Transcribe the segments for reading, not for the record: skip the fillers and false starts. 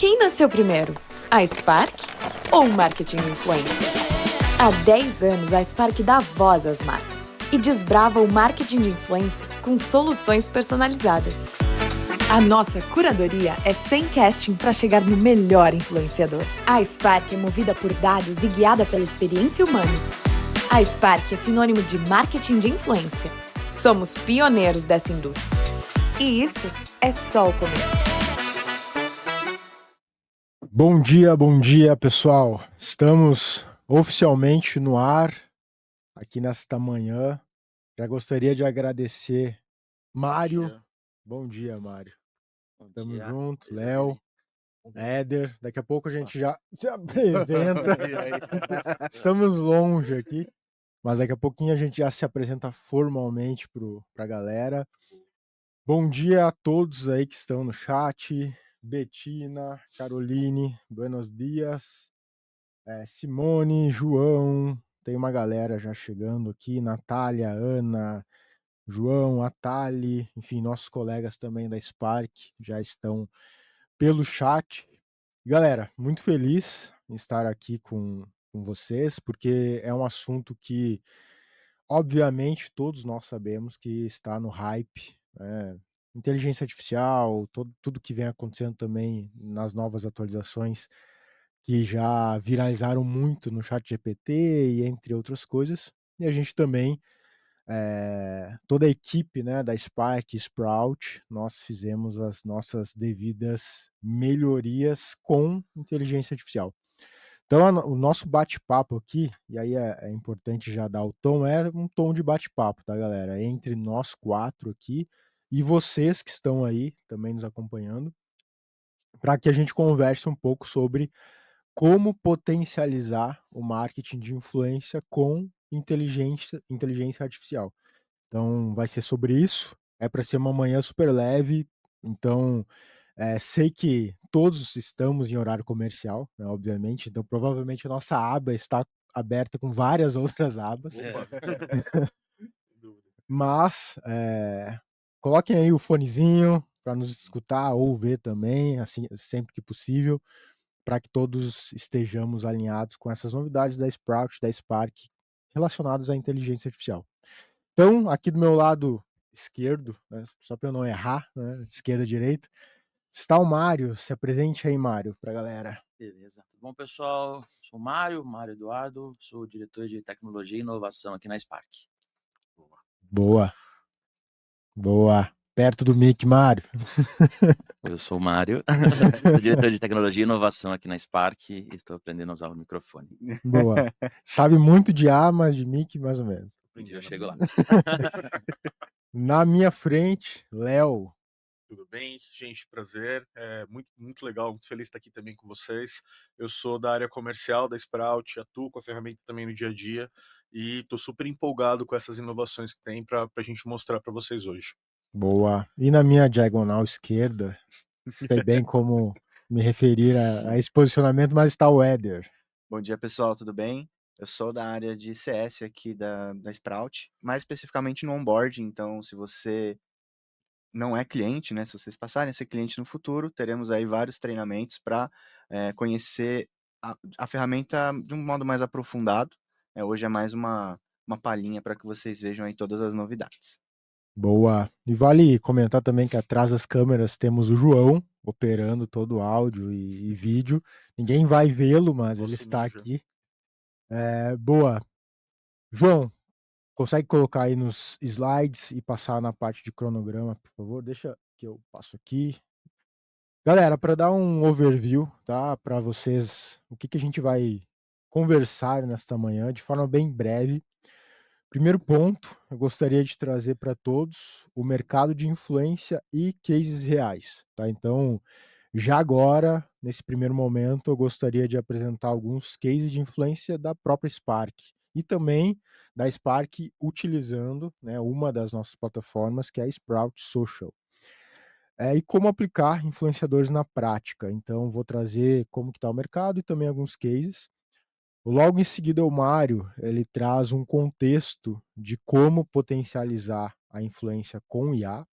Quem nasceu primeiro? A Spark ou o marketing de influência? Há 10 anos, a Spark dá voz às marcas e desbrava o marketing de influência com soluções personalizadas. A nossa curadoria é sem casting para chegar no melhor influenciador. A Spark é movida por dados e guiada pela experiência humana. A Spark é sinônimo de marketing de influência. Somos pioneiros dessa indústria. E isso é só o começo. Bom dia, pessoal. Estamos oficialmente no ar aqui nesta manhã. Já gostaria de agradecer Mário. Bom dia, Mário. Tamo junto, Léo, Éder. Daqui a pouco a gente já se apresenta. Estamos longe aqui, mas daqui a pouquinho a gente já se apresenta formalmente para a galera. Bom dia a todos aí que estão no chat. Betina, Caroline, buenos dias. Simone, João, tem uma galera já chegando aqui, Natália, Ana, João, Atali, enfim, nossos colegas também da Spark já estão pelo chat. Galera, muito feliz em estar aqui com vocês, porque é um assunto que, obviamente, todos nós sabemos que está no hype, né? Inteligência artificial, tudo que vem acontecendo também nas novas atualizações que já viralizaram muito no ChatGPT e entre outras coisas. E a gente também, toda a equipe, né, da Spark, Sprout, nós fizemos as nossas devidas melhorias com inteligência artificial. Então, o nosso bate-papo aqui, e aí é importante já dar o tom, é um tom de bate-papo, tá, galera? Entre nós quatro aqui e vocês que estão aí também nos acompanhando, para que a gente converse um pouco sobre como potencializar o marketing de influência com inteligência artificial. Então, vai ser sobre isso. É para ser uma manhã super leve. Então, sei que todos estamos em horário comercial, né, obviamente. Então, provavelmente a nossa aba está aberta com várias outras abas. Mas, coloquem aí o fonezinho para nos escutar ou ver também, assim, sempre que possível, para que todos estejamos alinhados com essas novidades da Sprout, da Spark, relacionadas à inteligência artificial. Então, aqui do meu lado esquerdo, né, só para eu não errar, né, esquerda, direita, está o Mário. Se apresente aí, Mário, para a galera. Beleza. Tudo bom, pessoal? Sou o Mário Eduardo, sou diretor de tecnologia e inovação aqui na Spark. Boa. Perto do mic, Mário. Eu sou o Mário, sou diretor de tecnologia e inovação aqui na Spark e estou aprendendo a usar o microfone. Boa. Sabe muito de A, mas de mic mais ou menos. Um dia eu chego lá. Na minha frente, Léo. Tudo bem, gente? Prazer. Muito legal, muito feliz de estar aqui também com vocês. Eu sou da área comercial da Sprout, atuo com a ferramenta também no dia a dia e estou super empolgado com essas inovações que tem para a gente mostrar para vocês hoje. Boa. E na minha diagonal esquerda, sei bem como me referir a esse posicionamento, mas está o Éder. Bom dia, pessoal, tudo bem? Eu sou da área de CS aqui da Sprout, mais especificamente no onboarding. Então, se você não é cliente, né? Se vocês passarem a ser cliente no futuro, teremos aí vários treinamentos para conhecer a ferramenta de um modo mais aprofundado. Hoje é mais uma palhinha para que vocês vejam aí todas as novidades. Boa. E vale comentar também que atrás das câmeras temos o João operando todo o áudio e vídeo. Ninguém vai vê-lo, mas ele está aqui. Boa. João, consegue colocar aí nos slides e passar na parte de cronograma, por favor? Deixa que eu passo aqui. Galera, para dar um overview, tá? Para vocês, o que a gente vai conversar nesta manhã de forma bem breve. Primeiro ponto, eu gostaria de trazer para todos o mercado de influência e cases reais, tá? Então, já agora, nesse primeiro momento, eu gostaria de apresentar alguns cases de influência da própria Spark e também da Spark utilizando, né, uma das nossas plataformas, que é a Sprout Social. E como aplicar influenciadores na prática. Então, vou trazer como que está o mercado e também alguns cases. Logo em seguida, o Mário, ele traz um contexto de como potencializar a influência com IA.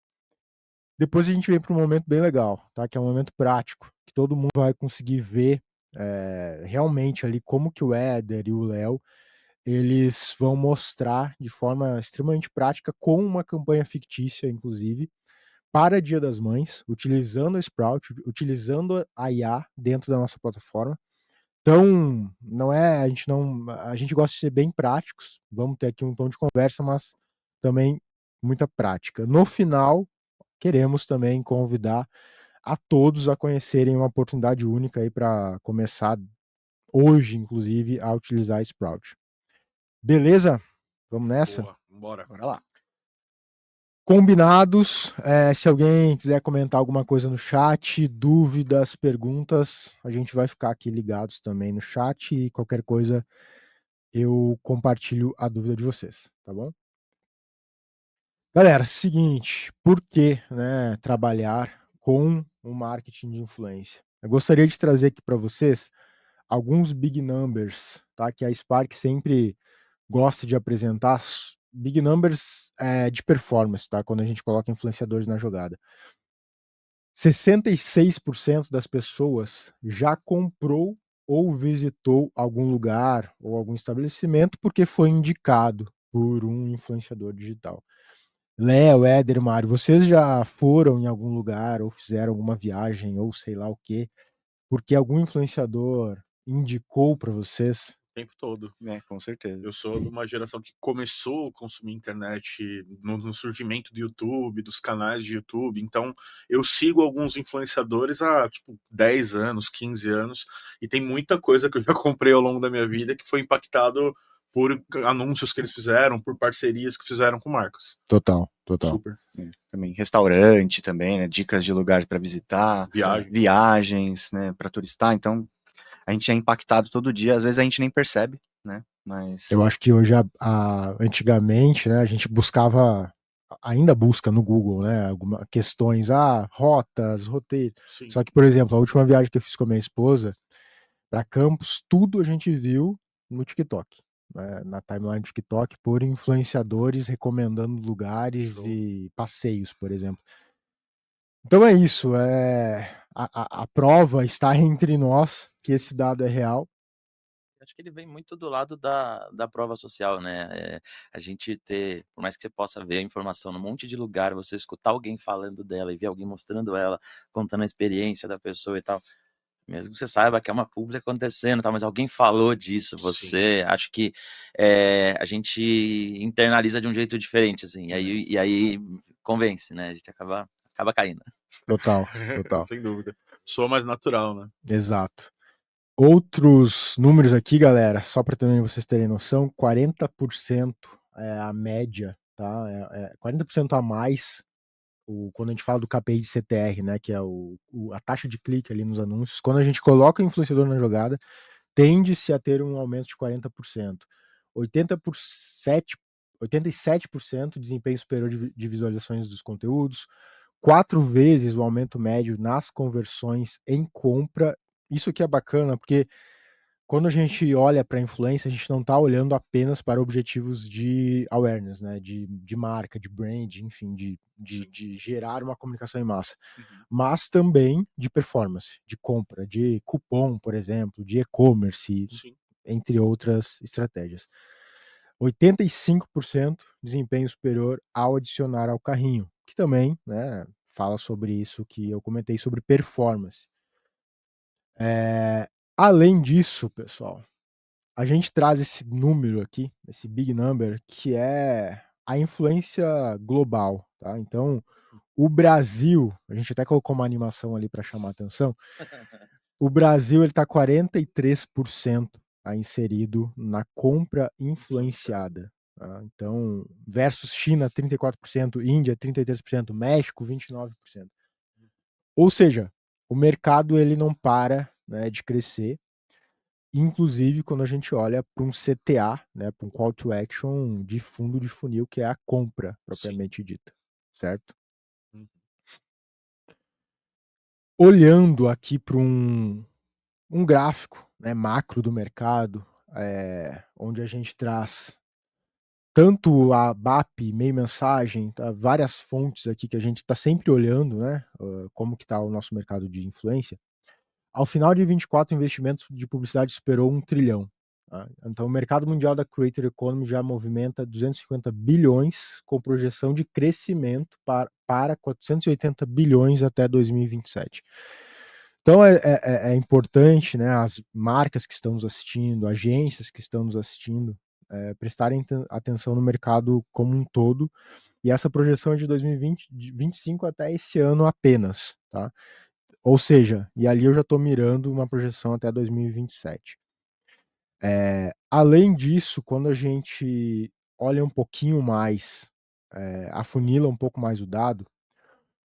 Depois a gente vem para um momento bem legal, tá? Que é um momento prático, que todo mundo vai conseguir ver realmente ali como que o Éder e o Léo eles vão mostrar de forma extremamente prática com uma campanha fictícia, inclusive, para Dia das Mães, utilizando a Sprout, utilizando a IA dentro da nossa plataforma. Então, a gente gosta de ser bem práticos, vamos ter aqui um tom de conversa, mas também muita prática. No final, queremos também convidar a todos a conhecerem uma oportunidade única aí para começar hoje, inclusive, a utilizar a Sprout. Beleza? Vamos nessa? Boa, bora. Bora lá. Combinados. Se alguém quiser comentar alguma coisa no chat, dúvidas, perguntas, a gente vai ficar aqui ligados também no chat e qualquer coisa eu compartilho a dúvida de vocês, tá bom? Galera, seguinte, por que, né, trabalhar com o marketing de influência? Eu gostaria de trazer aqui para vocês alguns big numbers, tá? Que a Spark sempre gosta de apresentar big numbers de performance, tá? Quando a gente coloca influenciadores na jogada. 66% das pessoas já comprou ou visitou algum lugar ou algum estabelecimento porque foi indicado por um influenciador digital. Léo, Éder, Mário, vocês já foram em algum lugar ou fizeram alguma viagem ou sei lá o quê, porque algum influenciador indicou para vocês? O tempo todo. Com certeza. Eu sou de uma geração que começou a consumir internet no surgimento do YouTube, dos canais de YouTube. Então, eu sigo alguns influenciadores há, 10 anos, 15 anos. E tem muita coisa que eu já comprei ao longo da minha vida que foi impactado por anúncios que eles fizeram, por parcerias que fizeram com marcas. Total. Super. Também restaurante também, né? Dicas de lugares para visitar, viagens, né? Para turistar. Então, a gente é impactado todo dia. Às vezes a gente nem percebe, né? Mas eu acho que hoje, antigamente, né, a gente buscava, ainda busca no Google, né, algumas questões, rotas, roteiro. Sim. Só que, por exemplo, a última viagem que eu fiz com a minha esposa para Campos, tudo a gente viu no TikTok, né, na timeline do TikTok, por influenciadores recomendando lugares e passeios, por exemplo. Então é isso, a prova está entre nós que esse dado é real. Acho que ele vem muito do lado da prova social, né? A gente ter, por mais que você possa ver a informação num monte de lugar, você escutar alguém falando dela e ver alguém mostrando ela, contando a experiência da pessoa e tal, mesmo que você saiba que é uma publi acontecendo, tal, mas alguém falou disso, acho que a gente internaliza de um jeito diferente, assim, e aí convence, né? A gente acaba caindo. Total. Sem dúvida. Soa mais natural, né? Exato. Outros números aqui, galera, só para também vocês terem noção, 40% é a média, tá? 40% a mais quando a gente fala do KPI de CTR, né, que é a taxa de clique ali nos anúncios. Quando a gente coloca o influenciador na jogada, tende-se a ter um aumento de 40%. 87% desempenho superior de visualizações dos conteúdos, 4 vezes o aumento médio nas conversões em compra. Isso aqui é bacana, porque quando a gente olha para a influência, a gente não está olhando apenas para objetivos de awareness, né, de marca, de brand, enfim, de gerar uma comunicação em massa, mas também de performance, de compra, de cupom, por exemplo, de e-commerce, entre outras estratégias. 85% desempenho superior ao adicionar ao carrinho, que também, né, fala sobre isso que eu comentei sobre performance. Além disso, pessoal, a gente traz esse número aqui, esse big number, que é a influência global, tá? Então, o Brasil, a gente até colocou uma animação ali para chamar a atenção. O Brasil ele tá 43% inserido na compra influenciada. Tá? Então, versus China 34%, Índia 33%, México 29%. Ou seja, o mercado ele não para, né, de crescer. Inclusive quando a gente olha para um CTA, né, para um call to action de fundo de funil, que é a compra propriamente dita, certo? Olhando aqui para um gráfico, né, macro do mercado, onde a gente traz tanto a BAP, meio mensagem, tá, várias fontes aqui que a gente está sempre olhando, né, como que está o nosso mercado de influência. Ao final de 24, o investimento de publicidade superou 1 trilhão. Tá? Então, o mercado mundial da Creator Economy já movimenta 250 bilhões, com projeção de crescimento para 480 bilhões até 2027. Então, é importante, né, as marcas que estão nos assistindo, agências que estão nos assistindo, prestarem atenção no mercado como um todo, e essa projeção é de 2025 até esse ano apenas, tá? Ou seja, e ali eu já estou mirando uma projeção até 2027. Além disso, quando a gente olha um pouquinho mais, afunila um pouco mais o dado,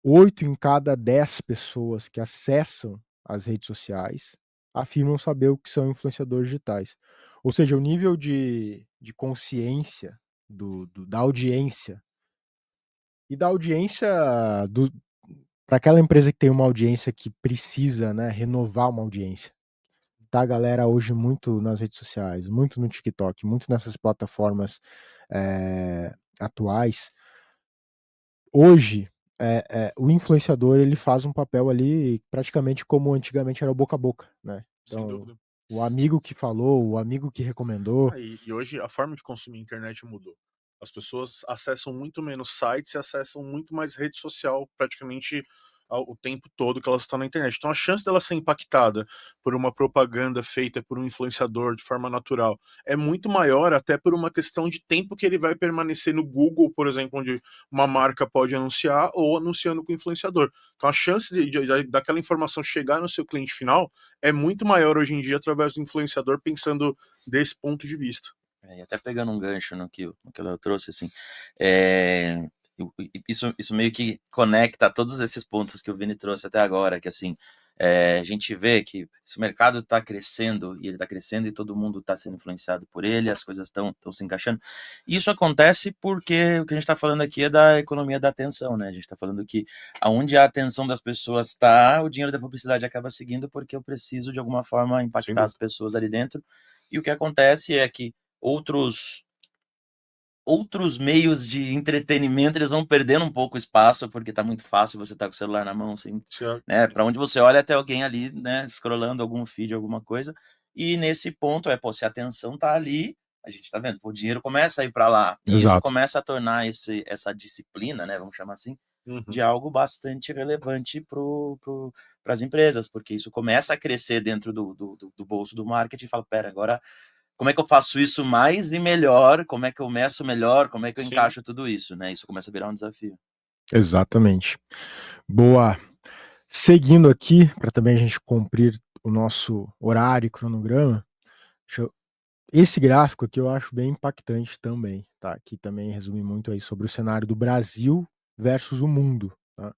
8 em cada 10 pessoas que acessam as redes sociais afirmam saber o que são influenciadores digitais. Ou seja, o nível de consciência da audiência, e da audiência para aquela empresa que tem uma audiência que precisa, né, renovar uma audiência. Tá, a galera hoje muito nas redes sociais, muito no TikTok, muito nessas plataformas atuais. Hoje, o influenciador ele faz um papel ali praticamente como antigamente era o boca a boca, né? Sem Então, dúvida. o amigo que falou, o amigo que recomendou. E hoje a forma de consumir internet mudou. As pessoas acessam muito menos sites e acessam muito mais rede social praticamente o tempo todo que elas estão na internet. Então a chance dela ser impactada por uma propaganda feita por um influenciador de forma natural é muito maior, até por uma questão de tempo que ele vai permanecer no Google, por exemplo, onde uma marca pode anunciar, ou anunciando com o influenciador. Então a chance daquela informação chegar no seu cliente final é muito maior hoje em dia através do influenciador, pensando desse ponto de vista. E até pegando um gancho no que o Léo trouxe, assim, isso meio que conecta todos esses pontos que o Vini trouxe até agora, que assim, a gente vê que esse mercado está crescendo, e ele está crescendo e todo mundo está sendo influenciado por ele, as coisas estão se encaixando. Isso acontece porque o que a gente está falando aqui é da economia da atenção, né? A gente está falando que aonde a atenção das pessoas está, o dinheiro da publicidade acaba seguindo, porque eu preciso de alguma forma impactar as pessoas ali dentro. E o que acontece é que outros meios de entretenimento, eles vão perdendo um pouco espaço, porque tá muito fácil você estar com o celular na mão, assim, né? Para onde você olha, até alguém ali, né, scrollando algum feed, alguma coisa. E nesse ponto se a atenção tá ali, a gente tá vendo, o dinheiro começa a ir para lá. E isso começa a tornar essa disciplina, né, vamos chamar assim, de algo bastante relevante para as empresas, porque isso começa a crescer dentro do bolso do marketing e fala, pera, agora como é que eu faço isso mais e melhor? Como é que eu meço melhor? Como é que eu encaixo tudo isso, né? Isso começa a virar um desafio. Exatamente. Boa. Seguindo aqui, para também a gente cumprir o nosso horário e cronograma, esse gráfico aqui eu acho bem impactante também, tá? Que também resume muito aí sobre o cenário do Brasil versus o mundo, tá?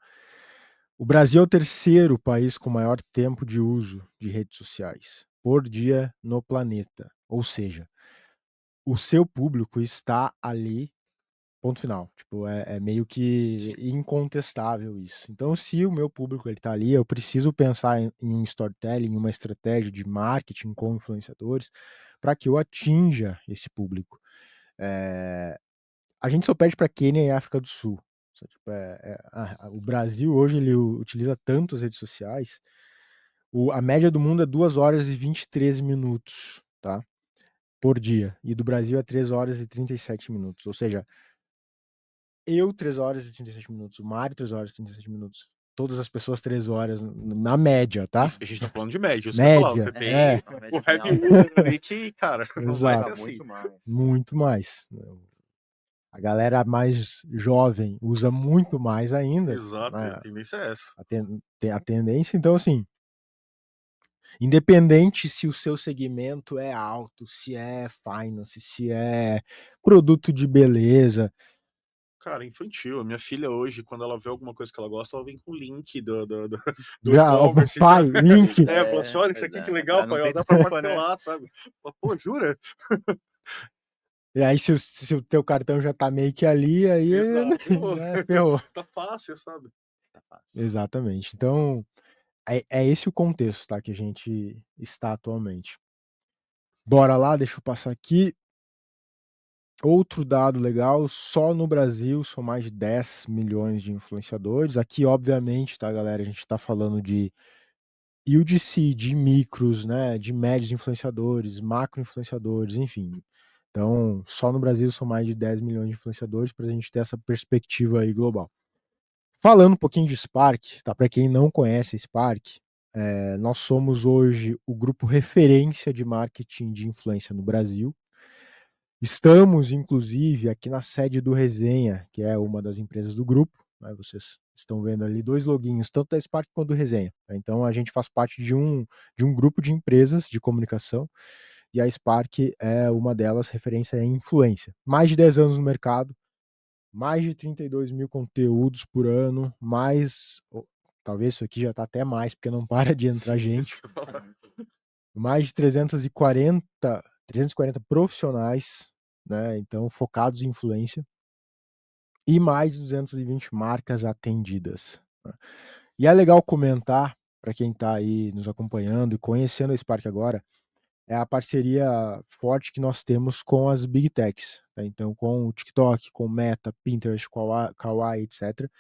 O Brasil é o terceiro país com maior tempo de uso de redes sociais por dia no planeta. Ou seja, o seu público está ali, ponto final. Tipo, é meio que incontestável isso. Então, se o meu público ele tá ali, eu preciso pensar em um storytelling, em uma estratégia de marketing com influenciadores para que eu atinja esse público. A gente só pede para Quênia e África do Sul. Tipo, o Brasil hoje ele utiliza tanto as redes sociais. A média do mundo é 2 horas e 23 minutos, tá? Por dia. E do Brasil é 3 horas e 37 minutos. Ou seja, eu 3 horas e 37 minutos, o Mário 3 horas e 37 minutos. Todas as pessoas 3 horas, na média, tá? Isso, a gente tá falando de média. Média. Você tem o heavy user ali que, cara, não vai ser assim. Muito mais. A galera mais jovem usa muito mais ainda. Exato, a tendência é essa. A tendência, então, assim, independente se o seu segmento é alto, se é finance, se é produto de beleza. Cara, infantil. A minha filha hoje, quando ela vê alguma coisa que ela gosta, ela vem com o link do já, e-commerce. Pai, link. Falou assim, olha, isso aqui que legal, pai, dá pra parcelar, sabe? Pô, jura? E aí, se o teu cartão já tá meio que ali, aí ferrou. Tá fácil, sabe? Tá fácil. Exatamente. Então, é esse o contexto, tá, que a gente está atualmente. Bora lá, deixa eu passar aqui. Outro dado legal, só no Brasil são mais de 10 milhões de influenciadores. Aqui, obviamente, tá, galera, a gente tá falando de e o de si, de micros, né, de médios influenciadores, macro influenciadores, enfim. Então, só no Brasil são mais de 10 milhões de influenciadores para a gente ter essa perspectiva aí global. Falando um pouquinho de Spark, tá? Para quem não conhece a Spark, nós somos hoje o grupo referência de marketing de influência no Brasil. Estamos, inclusive, aqui na sede do Resenha, que é uma das empresas do grupo. Né? Vocês estão vendo ali 2 loginhos, tanto da Spark quanto do Resenha. Né? Então, a gente faz parte de um grupo de empresas de comunicação, e a Spark é uma delas, referência em influência. Mais de 10 anos no mercado, mais de 32 mil conteúdos por ano, talvez isso aqui já está até mais, porque não para de entrar gente. Mais de 340 profissionais, né? Então, focados em influência, e mais de 220 marcas atendidas. Né? E é legal comentar, para quem está aí nos acompanhando e conhecendo a Spark agora, é a parceria forte que nós temos com as Big Techs. Né? Então, com o TikTok, com o Meta, Pinterest, Kawaii, etc.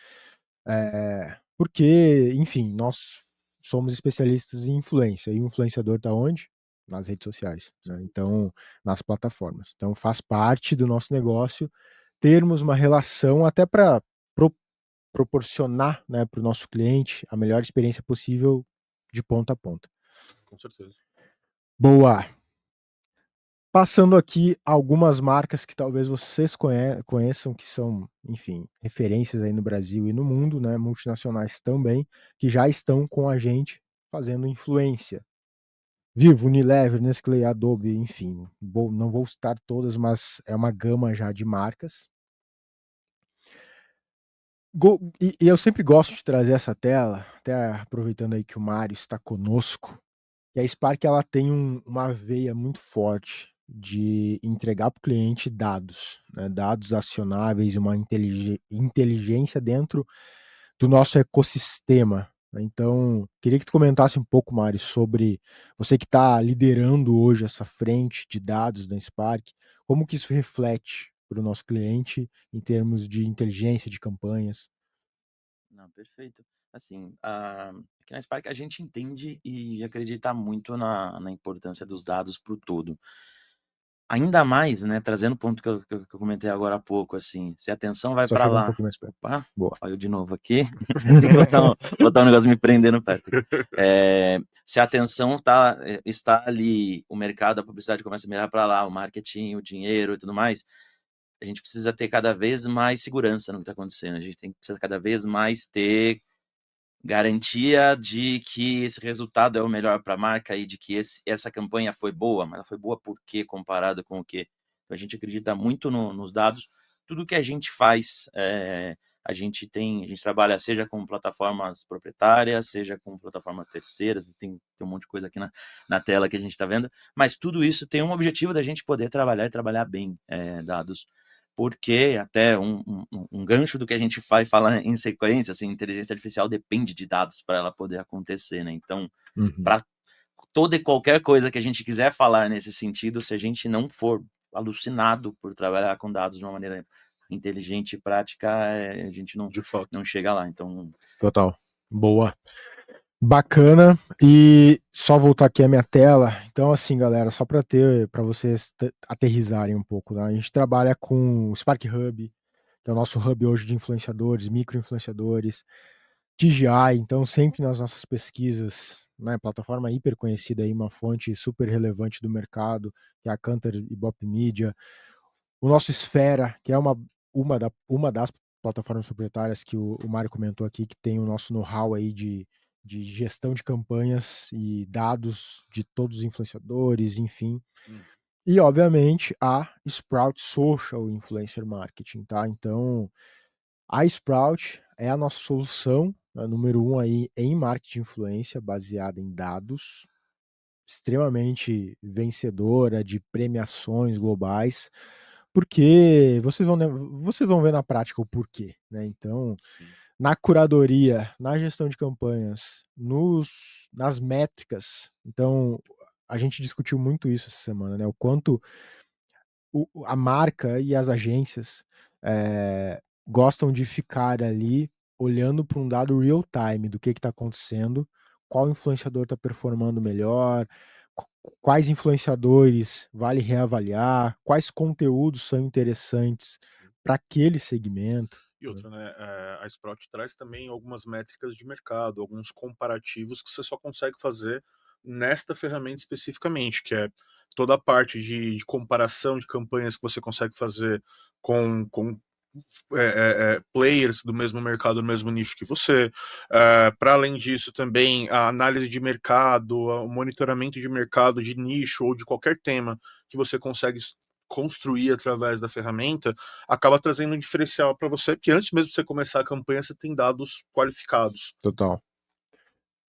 Porque, enfim, nós somos especialistas em influência. E o influenciador está onde? Nas redes sociais. Né? Então, nas plataformas. Então, faz parte do nosso negócio termos uma relação até para proporcionar, né, para o nosso cliente a melhor experiência possível de ponta a ponta. Com certeza. Boa! Passando aqui algumas marcas que talvez vocês conheçam, que são, enfim, referências aí no Brasil e no mundo, né, multinacionais também, que já estão com a gente fazendo influência. Vivo, Unilever, Nestlé, Adobe, enfim, não vou citar todas, mas é uma gama já de marcas. E eu sempre gosto de trazer essa tela, até aproveitando aí que o Mário está conosco, e a Spark ela tem uma veia muito forte de entregar para o cliente dados, né, dados acionáveis, uma inteligência dentro do nosso ecossistema. Né? Então, queria que tu comentasse um pouco, Mário, sobre você que está liderando hoje essa frente de dados da Spark, como que isso reflete para o nosso cliente em termos de inteligência de campanhas. Não, perfeito. Assim, aqui na Spark a gente entende e acredita muito na importância dos dados para o todo. Ainda mais, né, trazendo o ponto que eu comentei agora há pouco, assim, se a atenção vai Só para chegar um lá. pouquinho mais perto. Opa, Boa. olha eu de novo aqui. Tem que botar um negócio me prendendo perto. Se a atenção está ali, o mercado, a publicidade começa a mirar para lá, o marketing, o dinheiro e tudo mais, a gente precisa ter cada vez mais segurança no que está acontecendo. A gente precisa cada vez mais ter garantia de que esse resultado é o melhor para a marca e de que essa campanha foi boa, mas ela foi boa por quê, comparado com o quê? A gente acredita muito nos dados. Tudo que a gente faz, a gente trabalha seja com plataformas proprietárias, seja com plataformas terceiras, tem um monte de coisa aqui na tela que a gente está vendo, mas tudo isso tem um objetivo da gente poder trabalhar e trabalhar bem dados. Porque até um gancho do que a gente vai falar em sequência, assim, inteligência artificial depende de dados para ela poder acontecer, né? Então, para toda e qualquer coisa que a gente quiser falar nesse sentido, se a gente não for alucinado por trabalhar com dados de uma maneira inteligente e prática, a gente não chega lá. Então, total. Boa. Bacana. E só voltar aqui a minha tela. Então, assim, galera, só para vocês aterrizarem um pouco, né? A gente trabalha com o Spark Hub, que é o nosso hub hoje de influenciadores, micro-influenciadores, TGI, então sempre nas nossas pesquisas, né, plataforma hiper conhecida aí, uma fonte super relevante do mercado, que é a Kantar e Bop Media, o nosso Esfera, que é uma das plataformas proprietárias que o Mário comentou aqui, que tem o nosso know-how aí de gestão de campanhas e dados de todos os influenciadores, enfim. E, obviamente, a Sprout Social Influencer Marketing, tá? Então, a Sprout é a nossa solução, a número 1 aí em marketing de influência, baseada em dados, extremamente vencedora de premiações globais, porque vocês vão ver na prática o porquê, né? Então, na curadoria, na gestão de campanhas, nas métricas. Então, a gente discutiu muito isso essa semana, né? O quanto a marca e as agências gostam de ficar ali olhando para um dado real time do que está acontecendo qual influenciador está performando melhor, quais influenciadores vale reavaliar, quais conteúdos são interessantes para aquele segmento. E outra, né, a Sprout traz também algumas métricas de mercado, alguns comparativos que você só consegue fazer nesta ferramenta especificamente, que é toda a parte de comparação de campanhas que você consegue fazer com players do mesmo mercado, do mesmo nicho que você. Para além disso, também a análise de mercado, o monitoramento de mercado, de nicho ou de qualquer tema que você consegue construir através da ferramenta, acaba trazendo um diferencial para você, porque antes mesmo de você começar a campanha, você tem dados qualificados. Total.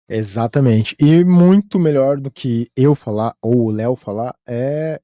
Exatamente. E muito melhor do que eu falar ou o Léo falar é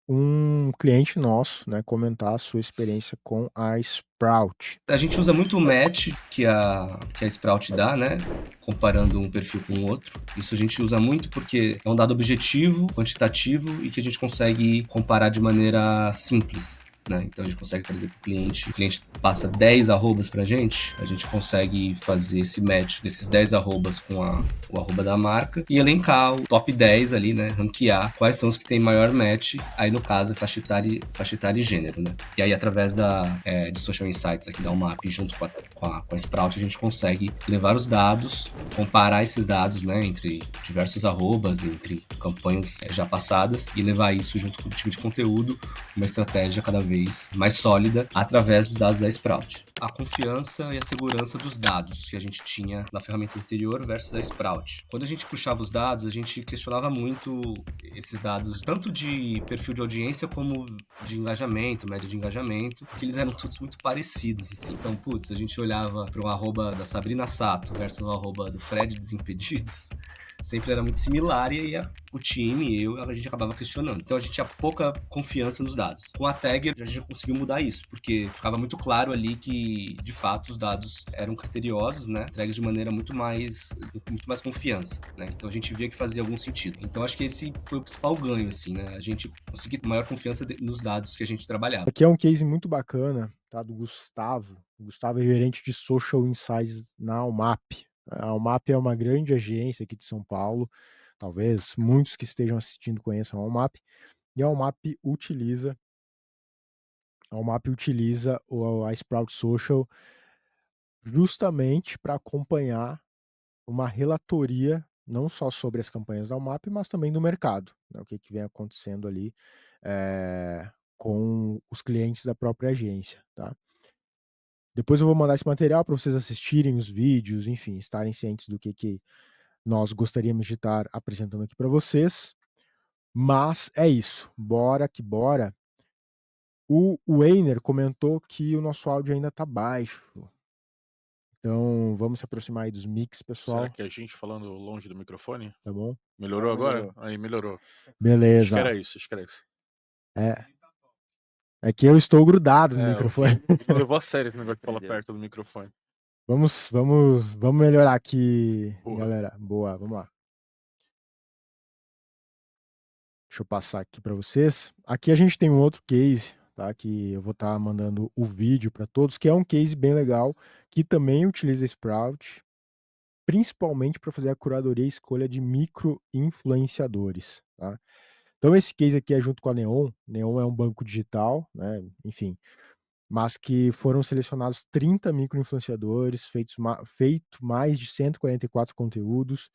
um cliente nosso, né, comentar a sua experiência com a Sprout. A gente usa muito o match que a Sprout dá, né? Comparando um perfil com o outro. Isso a gente usa muito porque é um dado objetivo, quantitativo e que a gente consegue comparar de maneira simples. Né? Então a gente consegue trazer para o cliente passa 10 arrobas para a gente consegue fazer esse match desses 10 arrobas com o arroba da marca e elencar o top 10 ali, né? Ranquear quais são os que tem maior match, aí no caso faixa etária e gênero, né? E aí através de Social Insights aqui da UMAP junto com a Sprout a gente consegue levar os dados, comparar esses dados, né? Entre diversos arrobas, entre campanhas já passadas e levar isso junto com o time de conteúdo, uma estratégia cada vez mais sólida através dos dados da Sprout. A confiança e a segurança dos dados que a gente tinha na ferramenta anterior versus a Sprout. Quando a gente puxava os dados, a gente questionava muito esses dados, tanto de perfil de audiência como de engajamento, média de engajamento, porque eles eram todos muito parecidos, assim. Então, a gente olhava para um arroba da Sabrina Sato versus o arroba do Fred Desimpedidos, sempre era muito similar e o time, a gente acabava questionando. Então a gente tinha pouca confiança nos dados. Com a Tagger, a gente já conseguiu mudar isso, porque ficava muito claro ali que, de fato, os dados eram criteriosos, né? Entregues de maneira muito mais confiança, né? Então a gente via que fazia algum sentido. Então acho que esse foi o principal ganho, assim, né? A gente conseguiu maior confiança nos dados que a gente trabalhava. Aqui é um case muito bacana, tá? Do Gustavo. O Gustavo é gerente de Social Insights na UMAP. A UMAP é uma grande agência aqui de São Paulo. Talvez muitos que estejam assistindo conheçam a UMAP. E a UMAP utiliza a Sprout Social justamente para acompanhar uma relatoria não só sobre as campanhas da UMAP, mas também do mercado, né? O que vem acontecendo ali com os clientes da própria agência, tá? Depois eu vou mandar esse material para vocês assistirem os vídeos, enfim, estarem cientes do que nós gostaríamos de estar apresentando aqui para vocês. Mas é isso, bora que bora. O Weiner comentou que o nosso áudio ainda tá baixo. Então vamos se aproximar aí dos mix, pessoal. Será que é a gente falando longe do microfone? Tá bom? Melhorou agora? Melhorou. Aí melhorou. Beleza. Acho que era isso. É que eu estou grudado no microfone. Não levou a sério esse negócio de falar Entendeu? perto do microfone. Vamos melhorar aqui, Boa. galera. Boa, vamos lá. Deixa eu passar aqui para vocês. Aqui a gente tem um outro case, tá? Que eu vou estar mandando o vídeo para todos, que é um case bem legal, que também utiliza Sprout, principalmente para fazer a curadoria e escolha de micro-influenciadores, tá? Então esse case aqui é junto com a Neon. Neon é um banco digital, né? Enfim, mas que foram selecionados 30 micro-influenciadores, feito mais de 144 conteúdos.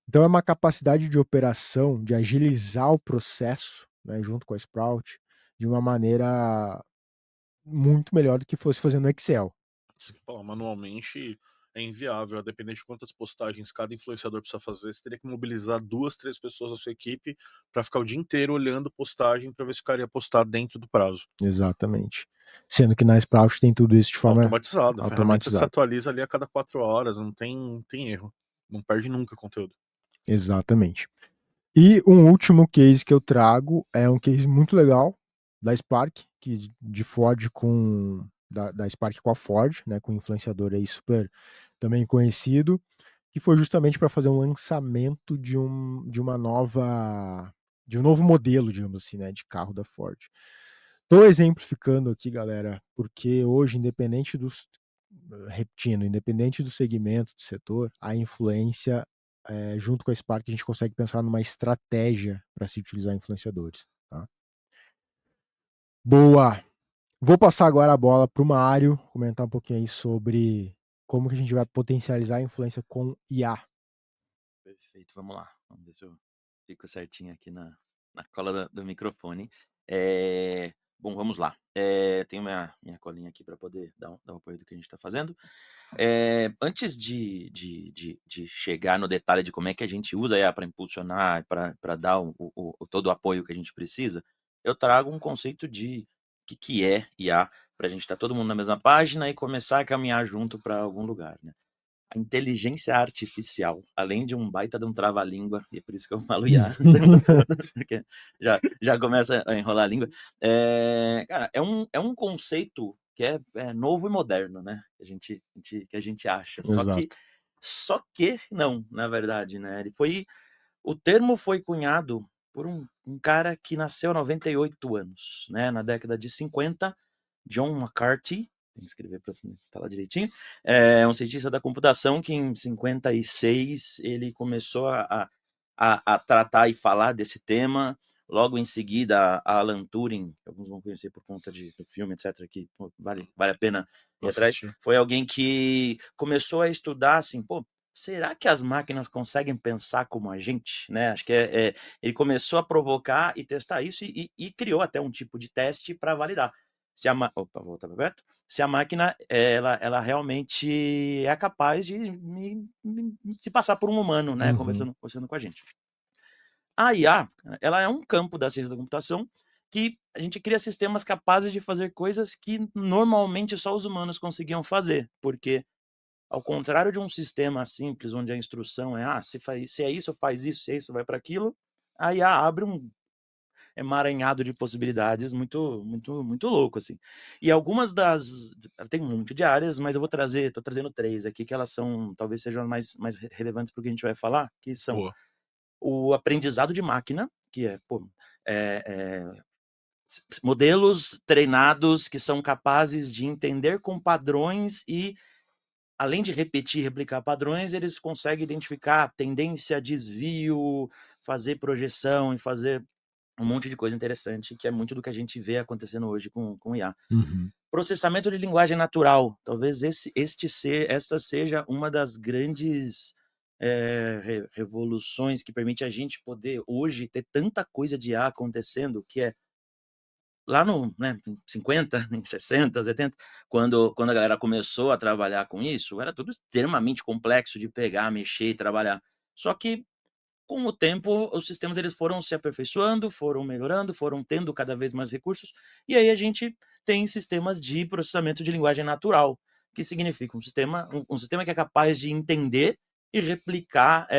Então é uma capacidade de operação, de agilizar o processo, né, junto com a Sprout, de uma maneira muito melhor do que fosse fazendo no Excel. Se falar manualmente é inviável, a depender de quantas postagens cada influenciador precisa fazer, você teria que mobilizar 2, 3 pessoas da sua equipe para ficar o dia inteiro olhando postagem para ver se o cara ia postar dentro do prazo. Exatamente. Sendo que na Sprout tem tudo isso de forma automatizada. A ferramenta se automatizada. atualiza ali a cada 4 horas, não tem erro. Não perde nunca conteúdo. Exatamente. E um último case que eu trago é um case muito legal da Spark, que de Ford com da Spark com a Ford, né, com um influenciador aí super também conhecido, que foi justamente para fazer um lançamento de um novo modelo, digamos assim, né, de carro da Ford. Estou exemplificando aqui, galera, porque hoje, independente do segmento, do setor, a influência junto com a Spark, a gente consegue pensar numa estratégia para se utilizar influenciadores. Tá? Boa! Vou passar agora a bola para o Mário, comentar um pouquinho aí sobre como que a gente vai potencializar a influência com IA. Perfeito, vamos lá. Vamos ver se eu fico certinho aqui na cola do microfone. Bom, vamos lá. Tenho minha colinha aqui para poder dar o apoio do que a gente está fazendo. Antes de chegar no detalhe de como é que a gente usa a IA para impulsionar, para dar todo o apoio que a gente precisa, eu trago um conceito de o que é IA, para a gente estar todo mundo na mesma página e começar a caminhar junto para algum lugar, né? A inteligência artificial, além de um baita de um trava-língua, e é por isso que eu falo IA, porque já começa a enrolar a língua. Cara, é um conceito que é novo e moderno, né? Que a gente acha. Só que não, na verdade, né? O termo foi cunhado por um cara que nasceu há 98 anos, né? Na década de 50, John McCarthy, tem que escrever para falar direitinho, é um cientista da computação que em 56 ele começou a tratar e falar desse tema. Logo em seguida, a Alan Turing, alguns vão conhecer por conta do filme, etc., que pô, vale a pena ir atrás, foi alguém que começou a estudar assim, será que as máquinas conseguem pensar como a gente? Né? Acho que ele começou a provocar e testar isso e criou até um tipo de teste para validar. Se a máquina ela realmente é capaz de se passar por um humano, né? Conversando com a gente. A IA, ela é um campo da ciência da computação que a gente cria sistemas capazes de fazer coisas que normalmente só os humanos conseguiam fazer, porque ao contrário de um sistema simples, onde a instrução é se é isso, faz isso, se é isso, vai para aquilo, a IA abre um emaranhado de possibilidades muito, muito, muito louco, assim. E algumas tem um monte de áreas, mas tô trazendo 3 aqui, que elas talvez sejam mais relevantes para o que a gente vai falar, que são o aprendizado de máquina, que modelos treinados que são capazes de entender com padrões e, além de repetir e replicar padrões, eles conseguem identificar tendência, desvio, fazer projeção e fazer um monte de coisa interessante, que é muito do que a gente vê acontecendo hoje com IA. Processamento de linguagem natural. Talvez esta seja uma das grandes revoluções que permite a gente poder hoje ter tanta coisa de IA acontecendo, que é lá em 50, em 60, 70, quando a galera começou a trabalhar com isso, era tudo extremamente complexo de pegar, mexer e trabalhar. Só que, com o tempo, os sistemas eles foram se aperfeiçoando, foram melhorando, foram tendo cada vez mais recursos, e aí a gente tem sistemas de processamento de linguagem natural, que significa um sistema que é capaz de entender e replicar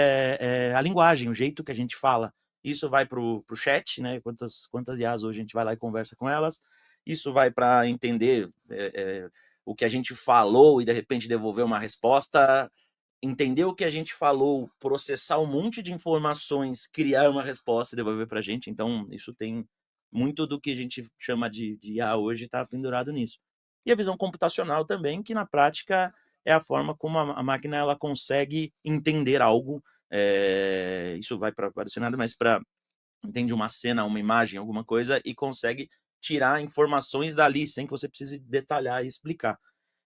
a linguagem, o jeito que a gente fala. Isso vai para o chat, né? Quantas IAs hoje a gente vai lá e conversa com elas. Isso vai para entender o que a gente falou e de repente devolver uma resposta, entender o que a gente falou, processar um monte de informações, criar uma resposta e devolver para a gente. Então, isso tem muito do que a gente chama de IA hoje está pendurado nisso. E a visão computacional também, que na prática é a forma como a máquina ela consegue entender algo. Isso vai para vários cenários, mas entende uma cena, uma imagem, alguma coisa e consegue tirar informações dali sem que você precise detalhar e explicar.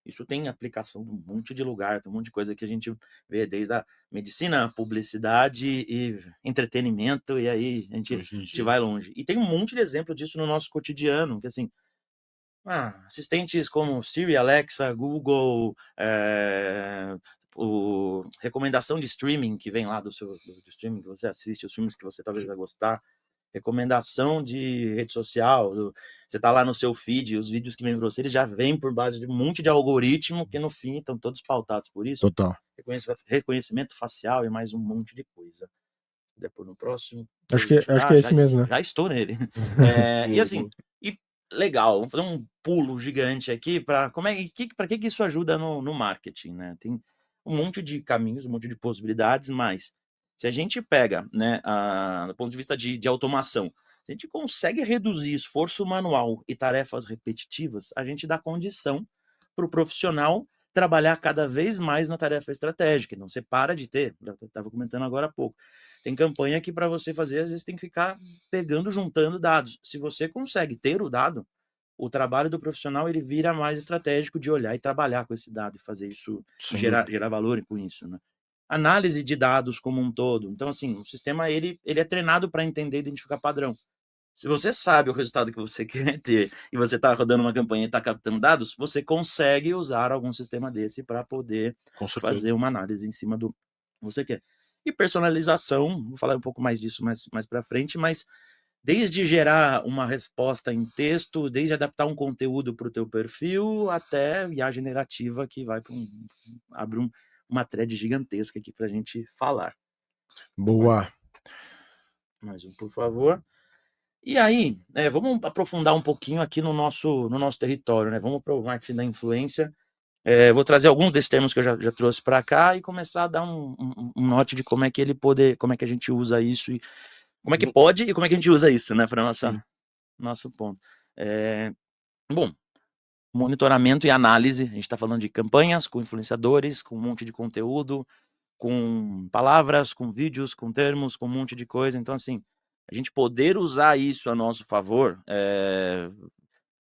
Isso tem aplicação em um monte de lugar, tem um monte de coisa que a gente vê desde a medicina, publicidade e entretenimento, e aí a gente vai longe. E tem um monte de exemplo disso no nosso cotidiano, que assim, assistentes como Siri, Alexa, Google, recomendação de streaming que vem lá do streaming que você assiste, os filmes que você talvez vai gostar, recomendação de rede social, você tá lá no seu feed, os vídeos que vêm para você, eles já vêm por base de um monte de algoritmo que no fim estão todos pautados por isso. Total. Reconhecimento facial e mais um monte de coisa. Depois no próximo. Acho que é esse mesmo, né? Já estou nele. E assim, legal, vamos fazer um pulo gigante aqui para que isso ajuda no marketing, né? Tem um monte de caminhos, um monte de possibilidades, mas se a gente pega, né, do ponto de vista de automação, se a gente consegue reduzir esforço manual e tarefas repetitivas, a gente dá condição para o profissional trabalhar cada vez mais na tarefa estratégica. Então, você para de ter, já estava comentando agora há pouco, tem campanha que para você fazer, às vezes tem que ficar pegando, juntando dados. Se você consegue ter o dado, o trabalho do profissional ele vira mais estratégico de olhar e trabalhar com esse dado e fazer isso, Sem gerar dúvida. valor com isso, né? Análise de dados como um todo. Então, assim, o sistema ele é treinado para entender e identificar padrão. Se você sabe o resultado que você quer ter e você está rodando uma campanha e está captando dados, você consegue usar algum sistema desse para poder Com certeza. fazer uma análise em cima do que você quer. E personalização, vou falar um pouco mais disso mais para frente, mas desde gerar uma resposta em texto, desde adaptar um conteúdo para o teu perfil, até IA generativa que vai para abre uma thread gigantesca aqui para a gente falar. Boa. Mais um, por favor. E aí, vamos aprofundar um pouquinho aqui no nosso território, né? Vamos para o marketing da influência. Vou trazer alguns desses termos que eu já trouxe para cá e começar a dar um norte de como é que como é que a gente usa isso e como é que pode e como é que a gente usa isso, né, para nosso ponto. Bom, monitoramento e análise. A gente está falando de campanhas com influenciadores, com um monte de conteúdo, com palavras, com vídeos, com termos, com um monte de coisa. Então, assim, a gente poder usar isso a nosso favor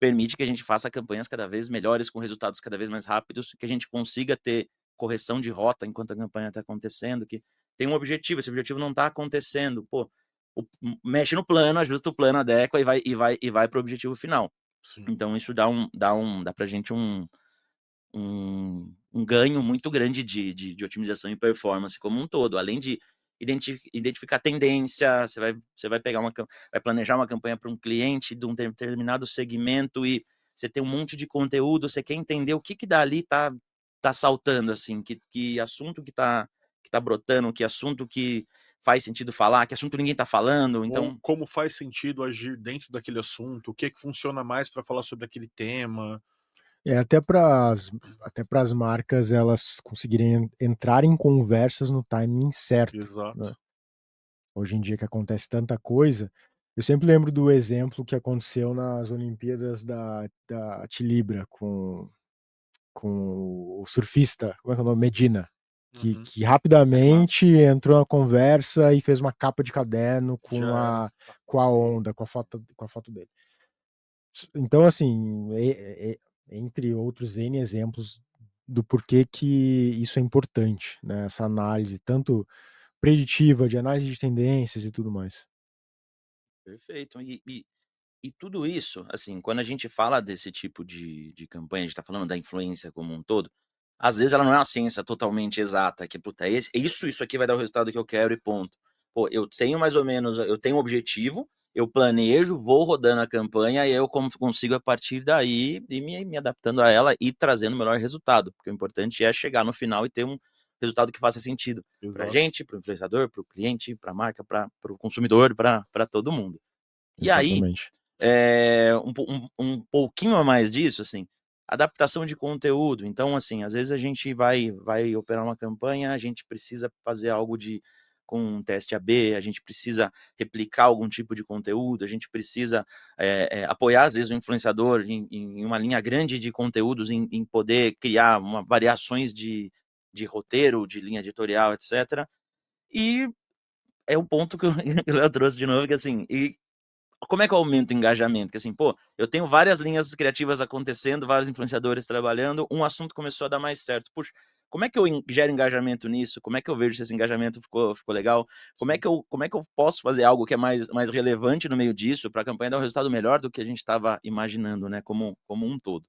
permite que a gente faça campanhas cada vez melhores, com resultados cada vez mais rápidos, que a gente consiga ter correção de rota enquanto a campanha está acontecendo, que tem um objetivo, esse objetivo não está acontecendo, mexe no plano, ajusta o plano, adequa e vai para o objetivo final. Sim. Então isso dá pra gente um ganho muito grande de otimização e performance como um todo, além de identificar tendência, você vai planejar uma campanha para um cliente de um determinado segmento e você tem um monte de conteúdo, você quer entender o que dali tá saltando, assim, que assunto que tá brotando, que assunto que faz sentido falar, que assunto ninguém tá falando, então... Como faz sentido agir dentro daquele assunto, o que funciona mais para falar sobre aquele tema. Até para as marcas elas conseguirem entrar em conversas no timing certo. Exato. Né? Hoje em dia que acontece tanta coisa, eu sempre lembro do exemplo que aconteceu nas Olimpíadas da Tilibra com o surfista, como é que é o nome? Medina, que rapidamente entrou na conversa e fez uma capa de caderno com a onda, com a foto dele. Então, assim, entre outros N exemplos do porquê que isso é importante, né? Essa análise, tanto preditiva, de análise de tendências e tudo mais. Perfeito. E tudo isso, assim, quando a gente fala desse tipo de campanha, a gente tá falando da influência como um todo, às vezes ela não é uma ciência totalmente exata, que, puta, isso aqui vai dar o resultado que eu quero e ponto. Pô, eu tenho mais ou menos, eu tenho um objetivo, eu planejo, vou rodando a campanha e eu consigo a partir daí ir me adaptando a ela e trazendo o melhor resultado, porque o importante é chegar no final e ter um resultado que faça sentido pra gente, pro influenciador, pro cliente, pra marca, pro consumidor, pra todo mundo. E aí, Exatamente. um pouquinho a mais disso, assim, adaptação de conteúdo. Então, assim, às vezes a gente vai operar uma campanha, a gente precisa fazer algo com um teste AB, a gente precisa replicar algum tipo de conteúdo, a gente precisa apoiar, às vezes, o influenciador em uma linha grande de conteúdos, em poder criar variações de roteiro, de linha editorial, etc. E é o ponto que eu trouxe de novo, que assim, como é que eu aumento o engajamento? Que assim, eu tenho várias linhas criativas acontecendo, vários influenciadores trabalhando, um assunto começou a dar mais certo. Puxa, como é que eu gero engajamento nisso? Como é que eu vejo se esse engajamento ficou legal? Como é que eu posso fazer algo que é mais relevante no meio disso para a campanha dar um resultado melhor do que a gente estava imaginando, né? Como um todo.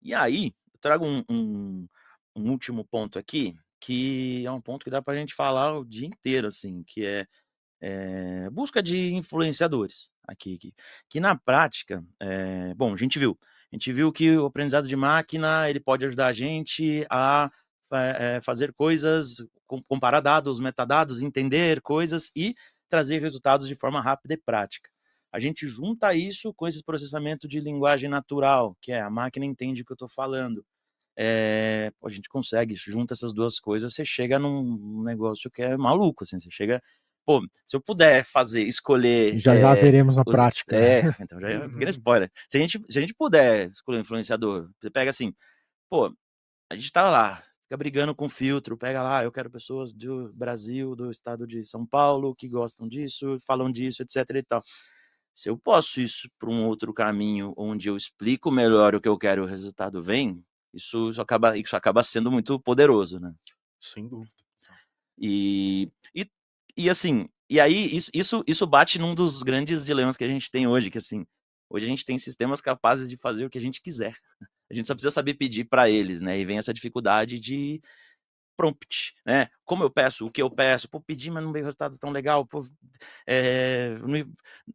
E aí, eu trago um último ponto aqui, que é um ponto que dá para a gente falar o dia inteiro, assim, que é busca de influenciadores aqui, que na prática, bom, a gente viu que o aprendizado de máquina ele pode ajudar a gente a fazer coisas, comparar dados, metadados, entender coisas e trazer resultados de forma rápida e prática. A gente junta isso com esse processamento de linguagem natural, que a máquina entende o que eu estou falando. A gente consegue, junta essas duas coisas, você chega num negócio que é maluco, assim, você chega... se eu puder escolher... Já veremos na prática. Então já é um pequeno spoiler. Se a gente puder escolher um influenciador, você pega assim, a gente tá lá, fica brigando com filtro, pega lá, eu quero pessoas do Brasil, do estado de São Paulo, que gostam disso, falam disso, etc e tal. Se eu posso isso para um outro caminho, onde eu explico melhor o que eu quero e o resultado vem, isso acaba sendo muito poderoso, né. Sem dúvida. E e e assim, e aí isso bate num dos grandes dilemas que a gente tem hoje, que assim, hoje a gente tem sistemas capazes de fazer o que a gente quiser. A gente só precisa saber pedir para eles, né, e vem essa dificuldade de prompt, né. Como eu peço, o que eu peço, pô, pedi, mas não veio resultado tão legal, pô,